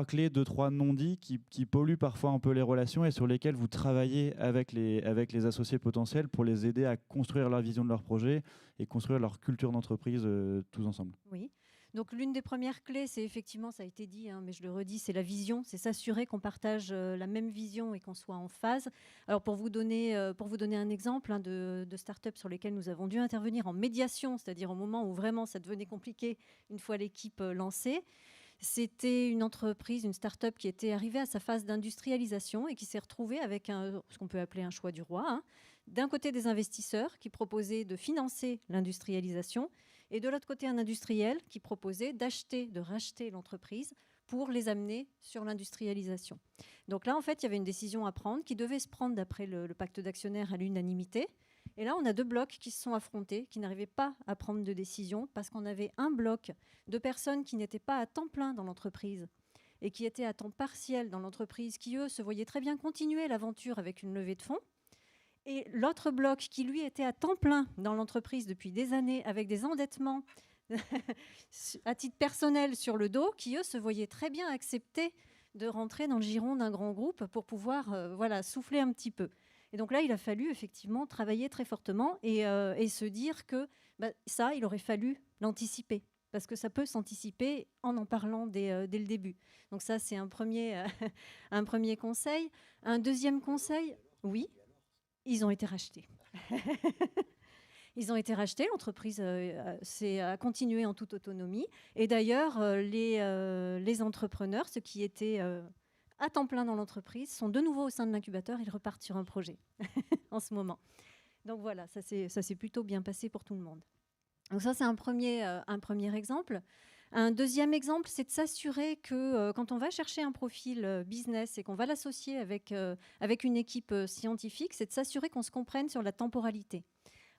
S1: clés, 2-3 non-dits qui polluent parfois un peu les relations et sur lesquels vous travaillez avec les associés potentiels pour les aider à construire leur vision de leur projet et construire leur culture d'entreprise tous ensemble?
S4: Oui. Donc l'une des premières clés, c'est effectivement, ça a été dit, mais je le redis, c'est la vision, c'est s'assurer qu'on partage la même vision et qu'on soit en phase. Alors pour vous donner un exemple de start-up sur lesquelles nous avons dû intervenir en médiation, c'est-à-dire au moment où vraiment ça devenait compliqué une fois l'équipe lancée, c'était une entreprise, une start-up qui était arrivée à sa phase d'industrialisation et qui s'est retrouvée avec ce qu'on peut appeler un choix du roi. D'un côté, des investisseurs qui proposaient de financer l'industrialisation et de l'autre côté, un industriel qui proposait de racheter l'entreprise pour les amener sur l'industrialisation. Donc là, en fait, il y avait une décision à prendre qui devait se prendre d'après le pacte d'actionnaires à l'unanimité. Et là, on a deux blocs qui se sont affrontés, qui n'arrivaient pas à prendre de décision parce qu'on avait un bloc de personnes qui n'étaient pas à temps plein dans l'entreprise et qui étaient à temps partiel dans l'entreprise, qui, eux, se voyaient très bien continuer l'aventure avec une levée de fonds. Et l'autre bloc qui, lui, était à temps plein dans l'entreprise depuis des années avec des endettements à titre personnel sur le dos, qui, eux, se voyaient très bien accepter de rentrer dans le giron d'un grand groupe pour pouvoir souffler un petit peu. Et donc là, il a fallu effectivement travailler très fortement et se dire que ça, il aurait fallu l'anticiper. Parce que ça peut s'anticiper en parlant dès le début. Donc ça, c'est un premier conseil. Un deuxième conseil, oui, ils ont été rachetés. Ils ont été rachetés, l'entreprise a continué en toute autonomie. Et d'ailleurs, les entrepreneurs, ceux qui étaient à temps plein dans l'entreprise, sont de nouveau au sein de l'incubateur. Ils repartent sur un projet en ce moment. Donc voilà, ça s'est plutôt bien passé pour tout le monde. Donc ça, c'est un premier exemple. Un deuxième exemple, c'est de s'assurer que quand on va chercher un profil business et qu'on va l'associer avec une équipe scientifique, c'est de s'assurer qu'on se comprenne sur la temporalité.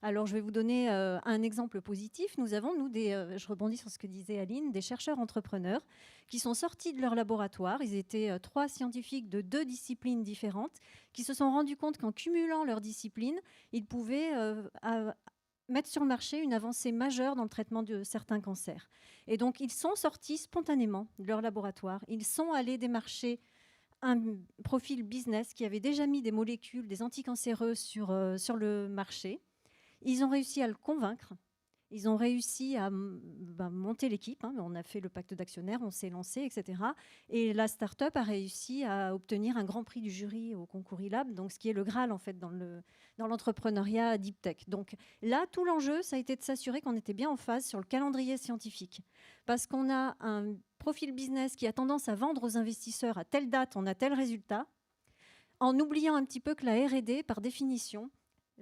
S4: Alors, je vais vous donner un exemple positif. Nous avons, je rebondis sur ce que disait Aline, des chercheurs entrepreneurs qui sont sortis de leur laboratoire. Ils étaient 3 scientifiques de 2 disciplines différentes qui se sont rendus compte qu'en cumulant leurs disciplines, ils pouvaient mettre sur le marché une avancée majeure dans le traitement de certains cancers. Et donc, ils sont sortis spontanément de leur laboratoire. Ils sont allés démarcher un profil business qui avait déjà mis des molécules, des anticancéreux sur le marché. Ils ont réussi à le convaincre. Ils ont réussi à monter l'équipe. On a fait le pacte d'actionnaires, on s'est lancé, etc. Et la start-up a réussi à obtenir un grand prix du jury au concours ILAB, donc ce qui est le Graal en fait dans l'entrepreneuriat deep tech. Donc là, tout l'enjeu, ça a été de s'assurer qu'on était bien en phase sur le calendrier scientifique, parce qu'on a un profil business qui a tendance à vendre aux investisseurs à telle date, on a tel résultat, en oubliant un petit peu que la R&D, par définition,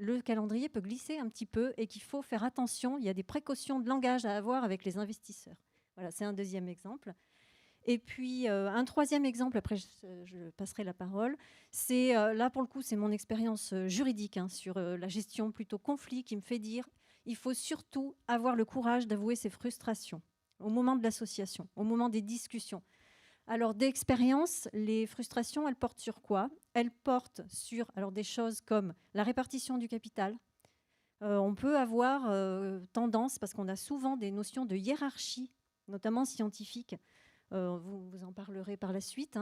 S4: le calendrier peut glisser un petit peu et qu'il faut faire attention. Il y a des précautions de langage à avoir avec les investisseurs. Voilà, c'est un deuxième exemple. Et puis, un troisième exemple, après je passerai la parole, c'est là, pour le coup, c'est mon expérience juridique sur la gestion plutôt conflit qui me fait dire il faut surtout avoir le courage d'avouer ses frustrations au moment de l'association, au moment des discussions. Alors, d'expérience, les frustrations, elles portent sur quoi? Elles portent sur des choses comme la répartition du capital. On peut avoir tendance, parce qu'on a souvent des notions de hiérarchie, notamment scientifiques, vous en parlerez par la suite,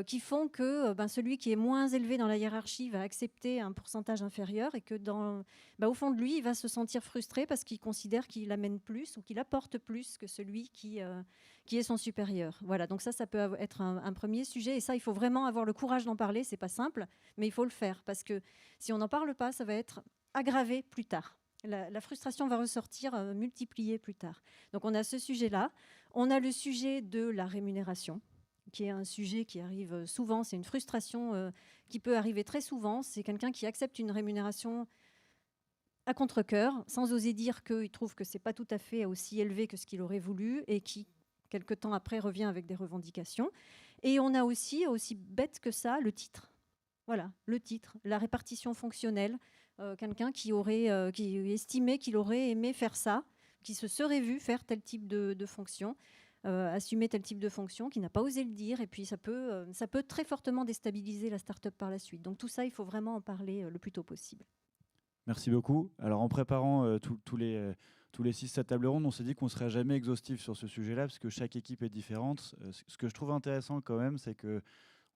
S4: qui font que celui qui est moins élevé dans la hiérarchie va accepter un pourcentage inférieur et que au fond de lui, il va se sentir frustré parce qu'il considère qu'il amène plus ou qu'il apporte plus que celui qui est son supérieur. Voilà, donc ça peut être un premier sujet et ça, il faut vraiment avoir le courage d'en parler. C'est pas simple, mais il faut le faire parce que si on n'en parle pas, ça va être aggravé plus tard. La frustration va ressortir multipliée plus tard. Donc on a ce sujet-là. On a le sujet de la rémunération, qui est un sujet qui arrive souvent. C'est une frustration qui peut arriver très souvent. C'est quelqu'un qui accepte une rémunération à contre-cœur, sans oser dire qu'il trouve que ce n'est pas tout à fait aussi élevé que ce qu'il aurait voulu et qui, quelque temps après, revient avec des revendications. Et on a aussi bête que ça, le titre. Voilà, le titre, la répartition fonctionnelle. Quelqu'un qui estimait qu'il aurait aimé faire ça, qui se serait vu faire tel type de fonction, assumer tel type de fonction, qui n'a pas osé le dire, et puis ça peut très fortement déstabiliser la start-up par la suite. Donc tout ça, il faut vraiment en parler le plus tôt possible.
S1: Merci beaucoup. Alors en préparant tous les 6 tables rondes, on s'est dit qu'on ne serait jamais exhaustif sur ce sujet-là, parce que chaque équipe est différente. Ce que je trouve intéressant quand même, c'est que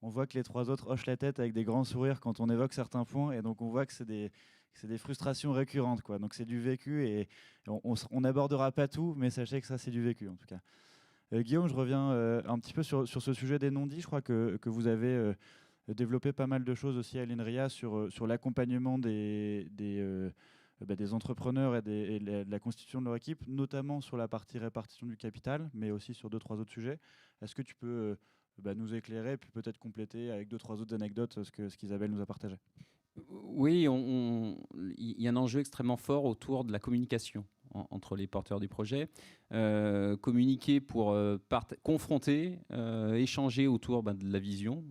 S1: on voit que les 3 autres hochent la tête avec des grands sourires quand on évoque certains points, et donc on voit que c'est des frustrations récurrentes, quoi. Donc c'est du vécu, et on n'abordera pas tout, mais sachez que ça, c'est du vécu, en tout cas. Guillaume, je reviens un petit peu sur ce sujet des non-dits. Je crois que vous avez développé pas mal de choses aussi à l'INRIA sur l'accompagnement des entrepreneurs et de la constitution de leur équipe, notamment sur la partie répartition du capital, mais aussi sur 2-3 autres sujets. Est-ce que tu peux nous éclairer et puis peut-être compléter avec 2-3 autres anecdotes ce qu'Isabelle nous a partagé?
S5: Oui, il y a un enjeu extrêmement fort autour de la communication entre les porteurs du projet. Communiquer pour confronter, échanger autour de la vision,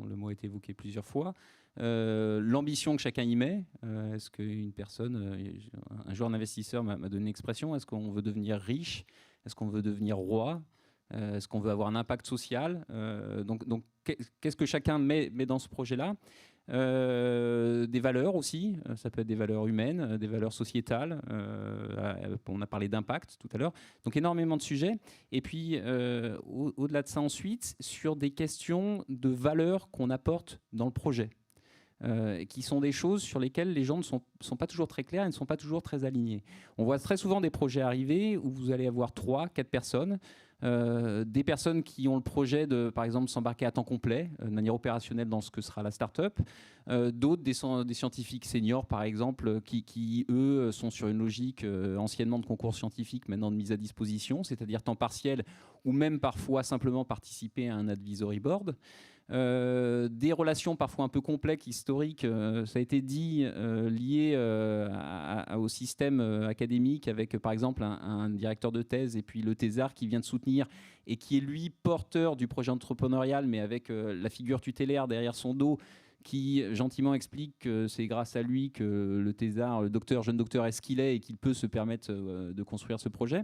S5: le mot a été évoqué plusieurs fois, l'ambition que chacun y met. Est-ce qu'une personne, un jour un investisseur m'a donné une expression, est-ce qu'on veut devenir riche? Est-ce qu'on veut devenir roi? Est-ce qu'on veut avoir un impact social? Donc qu'est-ce que chacun met dans ce projet-là? Des valeurs aussi, ça peut être des valeurs humaines, des valeurs sociétales, on a parlé d'impact tout à l'heure, donc énormément de sujets. Et puis au-delà de ça ensuite, sur des questions de valeurs qu'on apporte dans le projet, qui sont des choses sur lesquelles les gens ne sont pas toujours très clairs et ne sont pas toujours très alignés. On voit très souvent des projets arriver où vous allez avoir 3-4 personnes des personnes qui ont le projet de, par exemple, s'embarquer à temps complet, de manière opérationnelle dans ce que sera la start-up. D'autres, des scientifiques seniors, par exemple, qui, eux, sont sur une logique anciennement de concours scientifique, maintenant de mise à disposition, c'est-à-dire temps partiel, ou même parfois simplement participer à un advisory board. Des relations parfois un peu complexes, historiques, ça a été dit, liées au système académique, avec par exemple un directeur de thèse et puis le thésard qui vient de soutenir et qui est lui porteur du projet entrepreneurial, mais avec la figure tutélaire derrière son dos, qui gentiment explique que c'est grâce à lui que le thésard, le jeune docteur est ce qu'il est et qu'il peut se permettre de construire ce projet.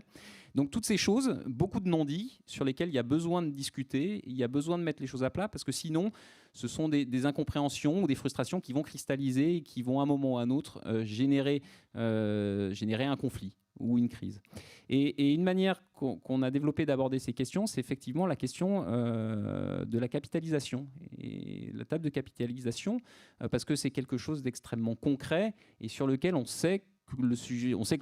S5: Donc toutes ces choses, beaucoup de non-dits sur lesquels il y a besoin de discuter, il y a besoin de mettre les choses à plat, parce que sinon, ce sont des incompréhensions ou des frustrations qui vont cristalliser et qui vont à un moment ou à un autre générer un conflit ou une crise. Et une manière qu'on a développé d'aborder ces questions, c'est effectivement la question de la capitalisation. Et la table de capitalisation, parce que c'est quelque chose d'extrêmement concret et sur lequel on sait que le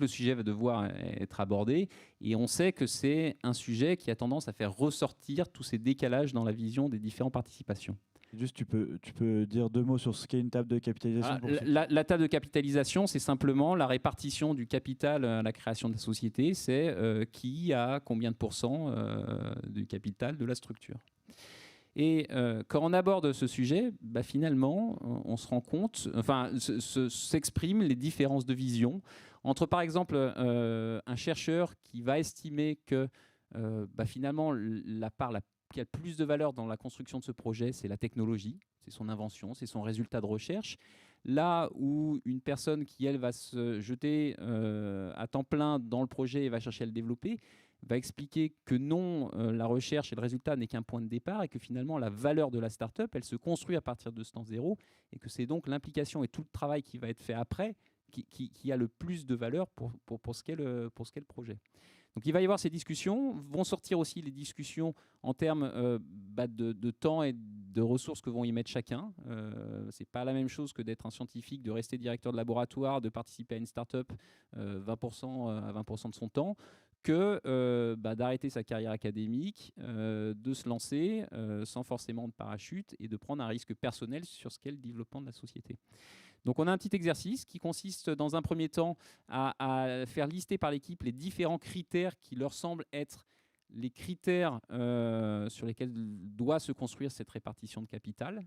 S5: sujet va devoir être abordé, et on sait que c'est un sujet qui a tendance à faire ressortir tous ces décalages dans la vision des différentes participations.
S1: Juste, tu peux dire 2 mots sur ce qu'est une table de capitalisation
S5: la table de capitalisation, c'est simplement la répartition du capital à la création de la société. C'est qui a combien de pourcents du capital de la structure. Et quand on aborde ce sujet, finalement, on se rend compte, s'expriment les différences de vision entre, par exemple, un chercheur qui va estimer que finalement, la part qui a le plus de valeur dans la construction de ce projet, c'est la technologie, c'est son invention, c'est son résultat de recherche. Là où une personne qui, elle, va se jeter à temps plein dans le projet et va chercher à le développer, va expliquer que non, la recherche et le résultat n'est qu'un point de départ et que finalement la valeur de la start-up, elle se construit à partir de ce temps zéro et que c'est donc l'implication et tout le travail qui va être fait après qui a le plus de valeur pour ce qu'est le projet. Donc il va y avoir ces discussions, vont sortir aussi les discussions en termes de temps et de ressources que vont y mettre chacun. C'est pas la même chose que d'être un scientifique, de rester directeur de laboratoire, de participer à une start-up 20% à 20% de son temps, que d'arrêter sa carrière académique, de se lancer sans forcément de parachute et de prendre un risque personnel sur ce qu'est le développement de la société. Donc on a un petit exercice qui consiste dans un premier temps à faire lister par l'équipe les différents critères qui leur semblent être les critères sur lesquels doit se construire cette répartition de capital.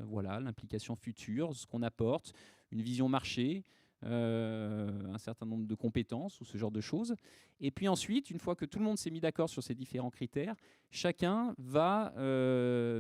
S5: Voilà, l'implication future, ce qu'on apporte, une vision marché, un certain nombre de compétences ou ce genre de choses. Et puis ensuite, une fois que tout le monde s'est mis d'accord sur ces différents critères, chacun va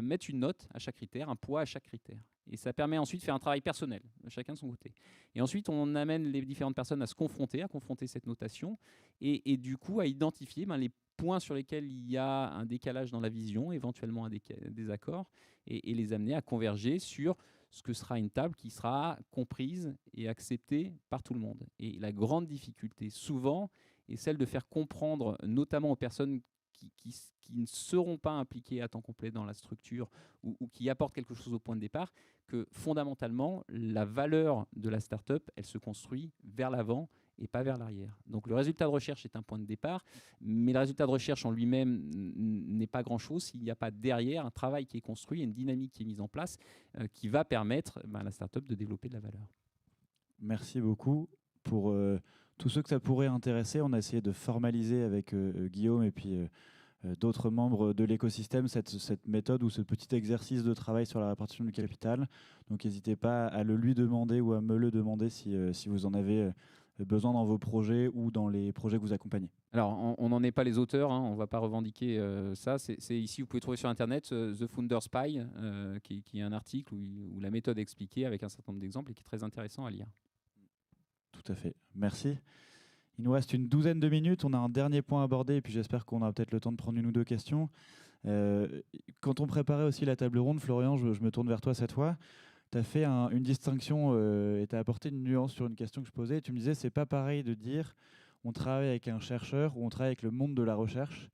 S5: mettre une note à chaque critère, un poids à chaque critère. Et ça permet ensuite de faire un travail personnel, chacun de son côté. Et ensuite, on amène les différentes personnes à se confronter, cette notation, et du coup à identifier les points sur lesquels il y a un décalage dans la vision, éventuellement un désaccord, et les amener à converger sur ce que sera une table qui sera comprise et acceptée par tout le monde. Et la grande difficulté, souvent, est celle de faire comprendre, notamment aux personnes qui ne seront pas impliquées à temps complet dans la structure ou qui apportent quelque chose au point de départ, que fondamentalement, la valeur de la start-up, elle se construit vers l'avant et pas vers l'arrière. Donc le résultat de recherche est un point de départ, mais le résultat de recherche en lui-même n'est pas grand-chose s'il n'y a pas derrière un travail qui est construit, une dynamique qui est mise en place qui va permettre à la start-up de développer de la valeur.
S1: Merci beaucoup. Pour tous ceux que ça pourrait intéresser, on a essayé de formaliser avec Guillaume et puis d'autres membres de l'écosystème cette méthode ou ce petit exercice de travail sur la répartition du capital. Donc n'hésitez pas à le lui demander ou à me le demander si vous en avez besoin dans vos projets ou dans les projets que vous accompagnez.
S5: Alors, on n'en est pas les auteurs, on ne va pas revendiquer ça. C'est ici, vous pouvez trouver sur Internet The Founder's Pie, qui est un article où la méthode est expliquée avec un certain nombre d'exemples et qui est très intéressant à lire.
S1: Tout à fait. Merci. Il nous reste une douzaine de minutes. On a un dernier point à aborder et puis j'espère qu'on aura peut-être le temps de prendre une ou deux questions. Quand on préparait aussi la table ronde, Florian, je me tourne vers toi cette fois. Tu as fait une distinction et tu as apporté une nuance sur une question que je posais. Tu me disais, c'est pas pareil de dire on travaille avec un chercheur ou on travaille avec le monde de la recherche.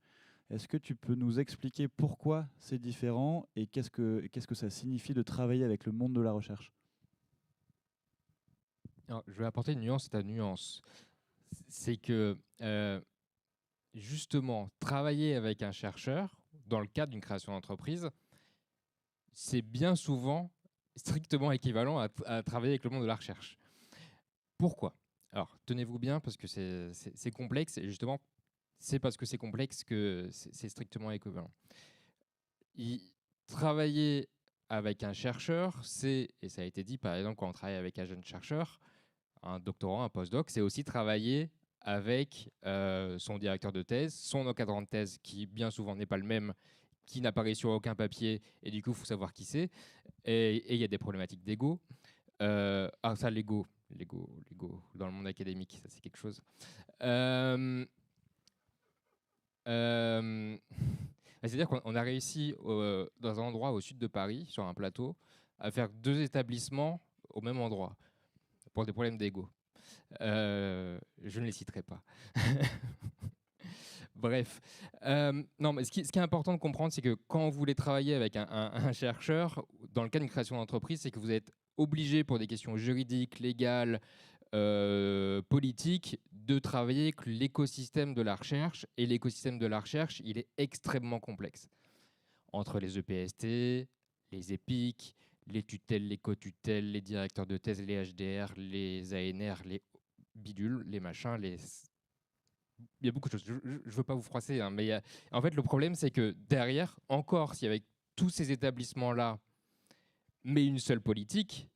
S1: Est-ce que tu peux nous expliquer pourquoi c'est différent et qu'est-ce que ça signifie de travailler avec le monde de la recherche ?
S2: Alors, je vais apporter une nuance à ta nuance. C'est que justement, travailler avec un chercheur dans le cadre d'une création d'entreprise, c'est bien souvent strictement équivalent à travailler avec le monde de la recherche. Pourquoi ? Alors, tenez-vous bien, parce que c'est complexe, et justement, c'est parce que c'est complexe que c'est strictement équivalent. Travailler avec un chercheur, et ça a été dit, par exemple, quand on travaille avec un jeune chercheur, un doctorant, un postdoc, c'est aussi travailler avec son directeur de thèse, son encadrant de thèse, qui bien souvent n'est pas le même, qui n'apparaît sur aucun papier, et du coup, il faut savoir qui c'est. Et il y a des problématiques d'ego. Ça, l'ego dans le monde académique, ça c'est quelque chose. C'est-à-dire qu'on a réussi dans un endroit au sud de Paris, sur un plateau, à faire 2 établissements au même endroit, pour des problèmes d'ego. Je ne les citerai pas. Bref. Non, mais ce qui est important de comprendre, c'est que quand vous voulez travailler avec un chercheur, dans le cas d'une création d'entreprise, c'est que vous êtes obligé, pour des questions juridiques, légales, politiques, de travailler avec l'écosystème de la recherche. Et l'écosystème de la recherche, il est extrêmement complexe. Entre les EPST, les EPIC, les tutelles, les co-tutelles, les directeurs de thèse, les HDR, les ANR, les bidules, les machins, il y a beaucoup de choses. Je ne veux pas vous froisser, hein, mais en fait, le problème, c'est que derrière, encore, si avec tous ces établissements-là, mais une seule politique,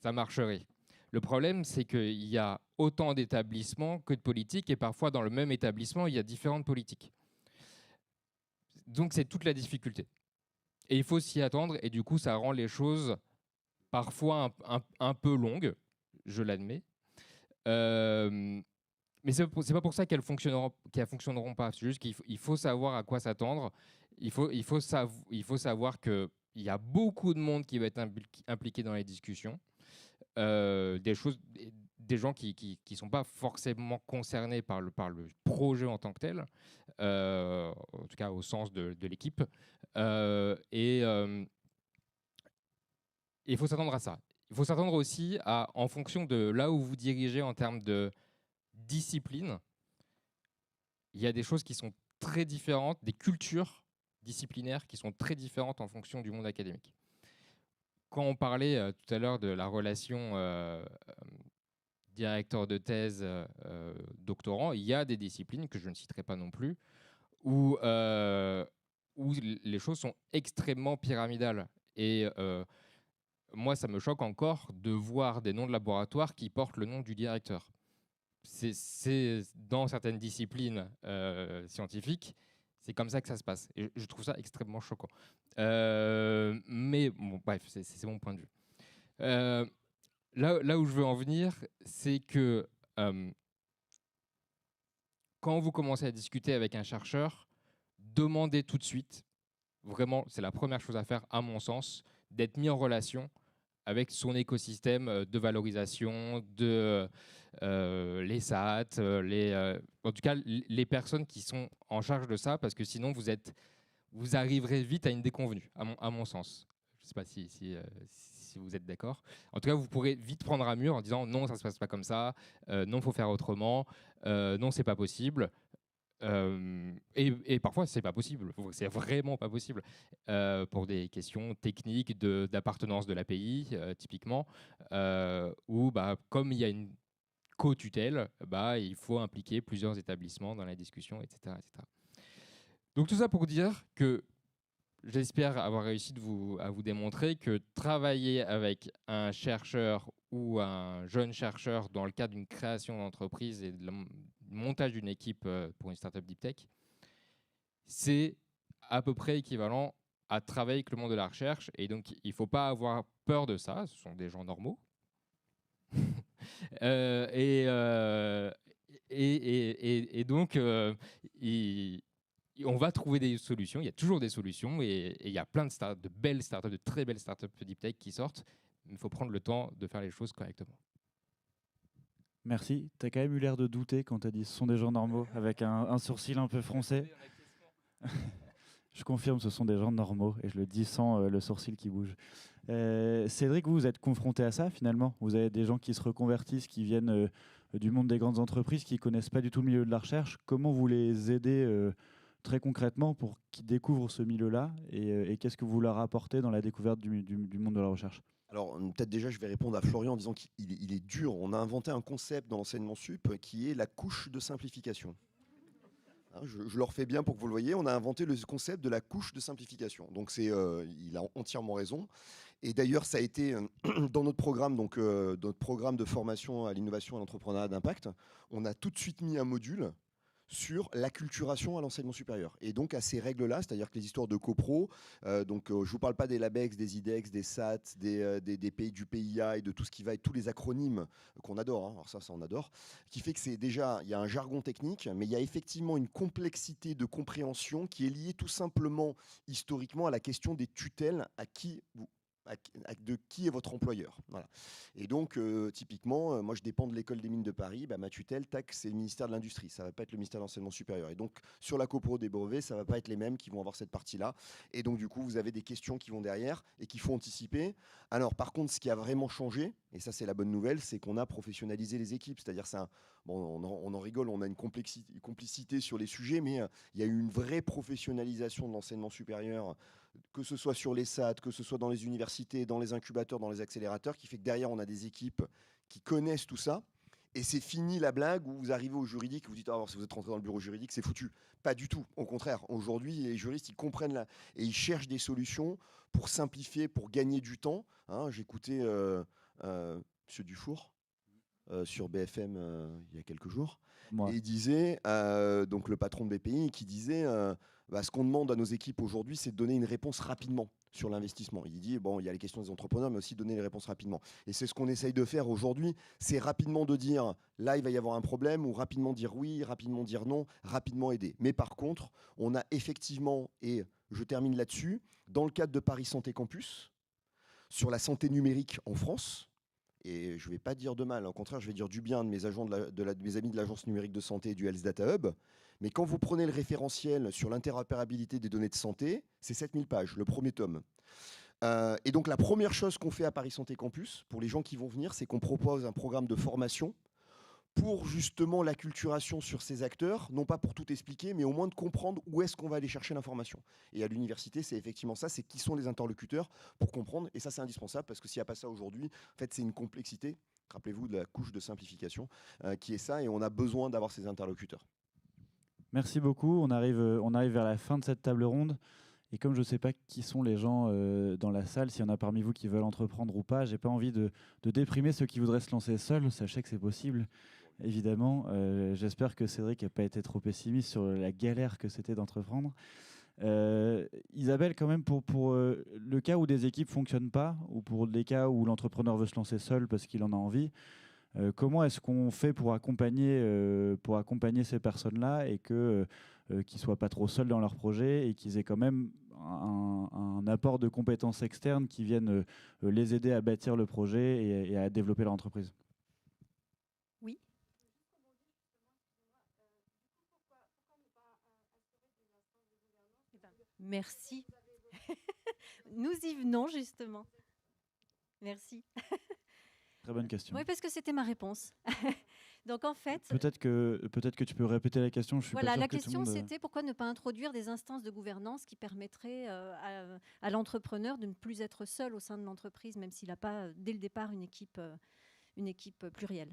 S2: ça marcherait. Le problème, c'est qu'il y a autant d'établissements que de politiques, et parfois, dans le même établissement, il y a différentes politiques. Donc, c'est toute la difficulté. Et il faut s'y attendre, et du coup, ça rend les choses parfois un peu longues, je l'admets. Mais c'est pas pour ça qu'elles fonctionneront pas. C'est juste qu'il faut savoir à quoi s'attendre. Il faut savoir qu'il y a beaucoup de monde qui va être impliqué dans les discussions. Des gens qui sont pas forcément concernés par le projet en tant que tel, en tout cas au sens de l'équipe. Et il faut s'attendre à ça. Il faut s'attendre aussi en fonction de là où vous dirigez en termes de discipline, il y a des choses qui sont très différentes, des cultures disciplinaires qui sont très différentes en fonction du monde académique. Quand on parlait tout à l'heure de la relation directeur de thèse, doctorant, il y a des disciplines que je ne citerai pas non plus, où les choses sont extrêmement pyramidales. Et moi, ça me choque encore de voir des noms de laboratoires qui portent le nom du directeur. C'est dans certaines disciplines scientifiques, c'est comme ça que ça se passe. Et je trouve ça extrêmement choquant. Mais bon, bref, c'est mon point de vue. Là où je veux en venir, c'est que quand vous commencez à discuter avec un chercheur, demandez tout de suite, vraiment, c'est la première chose à faire à mon sens, d'être mis en relation avec son écosystème de valorisation, les SAT, en tout cas les personnes qui sont en charge de ça, parce que sinon vous arriverez vite à une déconvenue, à mon sens. Je ne sais pas si vous êtes d'accord. En tout cas, vous pourrez vite prendre à mur en disant non, ça ne se passe pas comme ça, non, il faut faire autrement, non, c'est pas possible. Et parfois, c'est pas possible. C'est vraiment pas possible pour des questions techniques d'appartenance de l'API, typiquement, où comme il y a une co-tutelle, il faut impliquer plusieurs établissements dans la discussion, etc., etc. Donc tout ça pour dire que j'espère avoir réussi à vous démontrer que travailler avec un chercheur ou un jeune chercheur dans le cadre d'une création d'entreprise et de montage d'une équipe pour une startup deep tech, c'est à peu près équivalent à travailler avec le monde de la recherche. Et donc, il ne faut pas avoir peur de ça. Ce sont des gens normaux. Et donc, on va trouver des solutions. Il y a toujours des solutions. Et il y a plein de belles startups, de très belles startups deep tech qui sortent. Il faut prendre le temps de faire les choses correctement.
S1: Merci. Tu as quand même eu l'air de douter quand tu as dit ce sont des gens normaux, avec un sourcil un peu froncé. Je confirme, ce sont des gens normaux et je le dis sans le sourcil qui bouge. Cédric, vous êtes confronté à ça finalement. Vous avez des gens qui se reconvertissent, qui viennent du monde des grandes entreprises, qui ne connaissent pas du tout le milieu de la recherche. Comment vous les aidez très concrètement pour qu'ils découvrent ce milieu-là et qu'est-ce que vous leur apportez dans la découverte du monde de la recherche?
S3: Alors, peut-être déjà, je vais répondre à Florian en disant qu'il est dur. On a inventé un concept dans l'enseignement sup qui est la couche de simplification. Hein, je le refais bien pour que vous le voyez. On a inventé le concept de la couche de simplification. Donc, il a entièrement raison. Et d'ailleurs, ça a été dans notre programme, donc notre programme de formation à l'innovation et à l'entrepreneuriat d'impact. On a tout de suite mis un module sur l'acculturation à l'enseignement supérieur. Et donc à ces règles-là, c'est-à-dire que les histoires de copro, je ne vous parle pas des LABEX, des IDEX, des SAT, des pays, du PIA et de tout ce qui va être tous les acronymes qu'on adore, hein. Alors ça on adore, qui fait que c'est déjà, il y a un jargon technique, mais il y a effectivement une complexité de compréhension qui est liée tout simplement historiquement à la question des tutelles de qui est votre employeur. Voilà. Et donc, typiquement, moi, je dépends de l'école des mines de Paris. Bah, ma tutelle, tac, c'est le ministère de l'Industrie. Ça ne va pas être le ministère de l'Enseignement supérieur. Et donc, sur la copro des brevets, ça ne va pas être les mêmes qui vont avoir cette partie-là. Et donc, du coup, vous avez des questions qui vont derrière et qu'il faut anticiper. Alors, par contre, ce qui a vraiment changé, et ça, c'est la bonne nouvelle, c'est qu'on a professionnalisé les équipes. C'est-à-dire, bon, on en rigole, on a une complicité sur les sujets, mais il y a eu une vraie professionnalisation de l'enseignement supérieur, que ce soit sur les SAT, que ce soit dans les universités, dans les incubateurs, dans les accélérateurs, qui fait que derrière, on a des équipes qui connaissent tout ça. Et c'est fini la blague où vous arrivez au juridique et vous dites « alors, si vous êtes rentré dans le bureau juridique, c'est foutu ». Pas du tout. Au contraire, aujourd'hui, les juristes, ils comprennent et ils cherchent des solutions pour simplifier, pour gagner du temps. Hein, j'écoutais M. Dufour sur BFM il y a quelques jours.
S1: Moi.
S3: Et il disait, donc le patron de BPI, qui disait ce qu'on demande à nos équipes aujourd'hui, c'est de donner une réponse rapidement sur l'investissement. Il dit, bon, il y a les questions des entrepreneurs, mais aussi donner les réponses rapidement. Et c'est ce qu'on essaye de faire aujourd'hui, c'est rapidement de dire, là, il va y avoir un problème, ou rapidement dire oui, rapidement dire non, rapidement aider. Mais par contre, on a effectivement, et je termine là-dessus, dans le cadre de Paris Santé Campus, sur la santé numérique en France, et je ne vais pas dire de mal, au contraire, je vais dire du bien de mes agents, de mes amis de l'Agence numérique de santé et du Health Data Hub. Mais quand vous prenez le référentiel sur l'interopérabilité des données de santé, c'est 7000 pages, le premier tome. Et donc la première chose qu'on fait à Paris Santé Campus, pour les gens qui vont venir, c'est qu'on propose un programme de formation pour justement l'acculturation sur ces acteurs, non pas pour tout expliquer, mais au moins de comprendre où est-ce qu'on va aller chercher l'information. Et à l'université, c'est effectivement ça, c'est qui sont les interlocuteurs pour comprendre. Et ça, c'est indispensable, parce que s'il n'y a pas ça aujourd'hui, en fait, c'est une complexité, rappelez-vous de la couche de simplification, qui est ça, et on a besoin d'avoir ces interlocuteurs.
S1: Merci beaucoup. On arrive vers la fin de cette table ronde. Et comme je ne sais pas qui sont les gens dans la salle, s'il y en a parmi vous qui veulent entreprendre ou pas, je n'ai pas envie de déprimer ceux qui voudraient se lancer seuls. Sachez que c'est possible, évidemment. J'espère que Cédric n'a pas été trop pessimiste sur la galère que c'était d'entreprendre. Isabelle, quand même, pour le cas où des équipes ne fonctionnent pas, ou pour les cas où l'entrepreneur veut se lancer seul parce qu'il en a envie, comment est-ce qu'on fait pour accompagner ces personnes-là et qu'ils ne soient pas trop seuls dans leur projet et qu'ils aient quand même un apport de compétences externes qui viennent les aider à bâtir le projet et à développer leur entreprise?
S4: Oui. Merci. Nous y venons justement. Merci.
S1: Très bonne question.
S4: Oui, parce que c'était ma réponse. Donc en fait,
S1: peut-être que tu peux répéter la question. Je suis
S4: voilà,
S1: pas sûr
S4: la
S1: que tout le
S4: question
S1: monde...
S4: c'était pourquoi ne pas introduire des instances de gouvernance qui permettraient à l'entrepreneur de ne plus être seul au sein de l'entreprise, même s'il n'a pas dès le départ une équipe plurielle.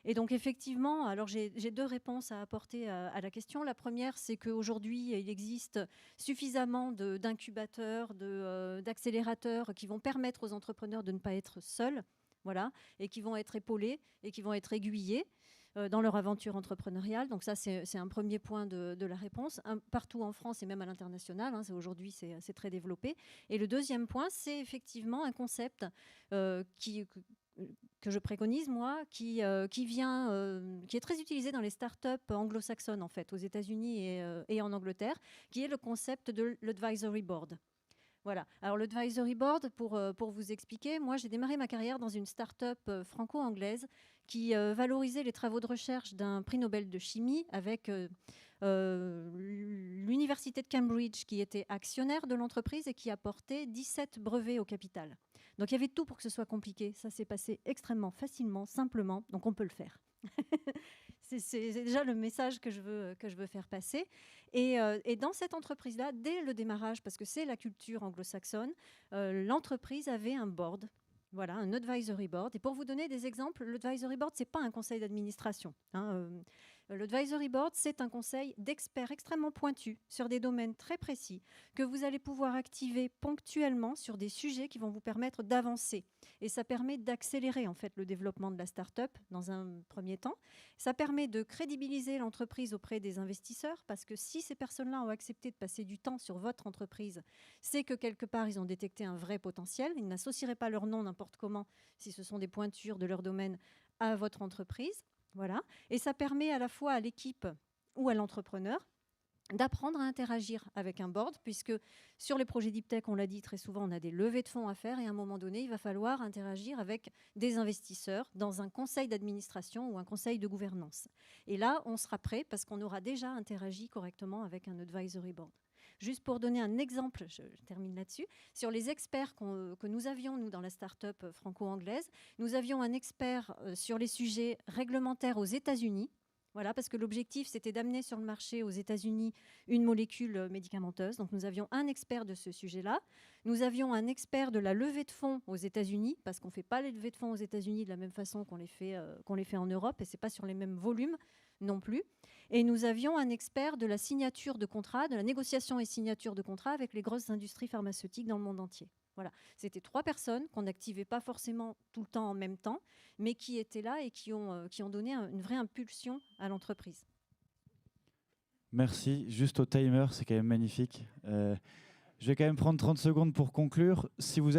S4: Et donc effectivement, alors j'ai deux réponses à apporter à la question. La première, c'est qu'aujourd'hui, il existe suffisamment d'incubateurs, d'accélérateurs qui vont permettre aux entrepreneurs de ne pas être seuls, voilà, et qui vont être épaulés et qui vont être aiguillés dans leur aventure entrepreneuriale. Donc ça, c'est un premier point de la réponse. Partout en France et même à l'international, hein, aujourd'hui, c'est très développé. Et le deuxième point, c'est effectivement un concept que je préconise, moi, qui est très utilisé dans les startups anglo-saxonnes, en fait, aux États-Unis et en Angleterre, qui est le concept de l'advisory board. Voilà. Alors, l'advisory board, pour vous expliquer, moi, j'ai démarré ma carrière dans une start-up franco-anglaise qui valorisait les travaux de recherche d'un prix Nobel de chimie avec l'université de Cambridge qui était actionnaire de l'entreprise et qui apportait 17 brevets au capital. Donc il y avait tout pour que ce soit compliqué. Ça s'est passé extrêmement facilement, simplement, donc on peut le faire. C'est déjà le message que je veux faire passer. Et dans cette entreprise-là, dès le démarrage, parce que c'est la culture anglo-saxonne, l'entreprise avait un board. Voilà, un advisory board. Et pour vous donner des exemples, l'advisory board, ce n'est pas un conseil d'administration. L'advisory board, c'est un conseil d'experts extrêmement pointus sur des domaines très précis que vous allez pouvoir activer ponctuellement sur des sujets qui vont vous permettre d'avancer. Et ça permet d'accélérer en fait le développement de la start-up dans un premier temps. Ça permet de crédibiliser l'entreprise auprès des investisseurs parce que si ces personnes-là ont accepté de passer du temps sur votre entreprise, c'est que quelque part, ils ont détecté un vrai potentiel. Ils n'associeraient pas leur nom n'importe comment si ce sont des pointures de leur domaine à votre entreprise. Voilà. Et ça permet à la fois à l'équipe ou à l'entrepreneur d'apprendre à interagir avec un board, puisque sur les projets Deep Tech, on l'a dit très souvent, on a des levées de fonds à faire et à un moment donné, il va falloir interagir avec des investisseurs dans un conseil d'administration ou un conseil de gouvernance. Et là, on sera prêt parce qu'on aura déjà interagi correctement avec un advisory board. Juste pour donner un exemple, je termine là-dessus, sur les experts que nous avions, nous, dans la start-up franco-anglaise, nous avions un expert sur les sujets réglementaires aux États-Unis. Voilà, parce que l'objectif, c'était d'amener sur le marché aux États-Unis une molécule médicamenteuse. Donc, nous avions un expert de ce sujet-là. Nous avions un expert de la levée de fonds aux États-Unis, parce qu'on ne fait pas les levées de fonds aux États-Unis de la même façon qu'on les fait en Europe, et ce n'est pas sur les mêmes volumes non plus. Et nous avions un expert de la signature de contrats, de la négociation et signature de contrats avec les grosses industries pharmaceutiques dans le monde entier. Voilà, c'était 3 personnes qu'on n'activait pas forcément tout le temps en même temps, mais qui étaient là et qui ont donné une vraie impulsion à l'entreprise.
S1: Merci. Juste au timer, c'est quand même magnifique. Je vais quand même prendre 30 secondes pour conclure. Si vous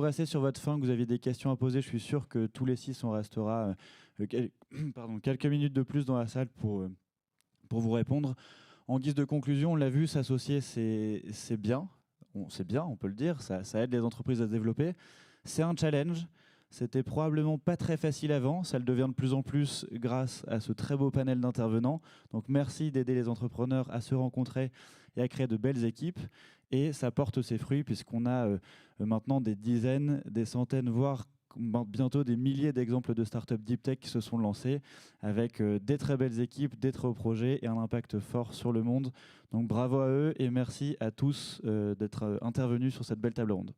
S1: restez sur votre faim, que vous aviez des questions à poser, je suis sûr que tous les 6, on restera quelques minutes de plus dans la salle pour vous répondre. En guise de conclusion, on l'a vu, s'associer, c'est bien. C'est bien, on peut le dire, ça aide les entreprises à se développer. C'est un challenge, c'était probablement pas très facile avant, ça le devient de plus en plus grâce à ce très beau panel d'intervenants. Donc merci d'aider les entrepreneurs à se rencontrer et à créer de belles équipes. Et ça porte ses fruits puisqu'on a maintenant des dizaines, des centaines, voire bientôt des milliers d'exemples de startups Deep Tech qui se sont lancés avec des très belles équipes, des très hauts projets et un impact fort sur le monde. Donc bravo à eux et merci à tous d'être intervenus sur cette belle table ronde.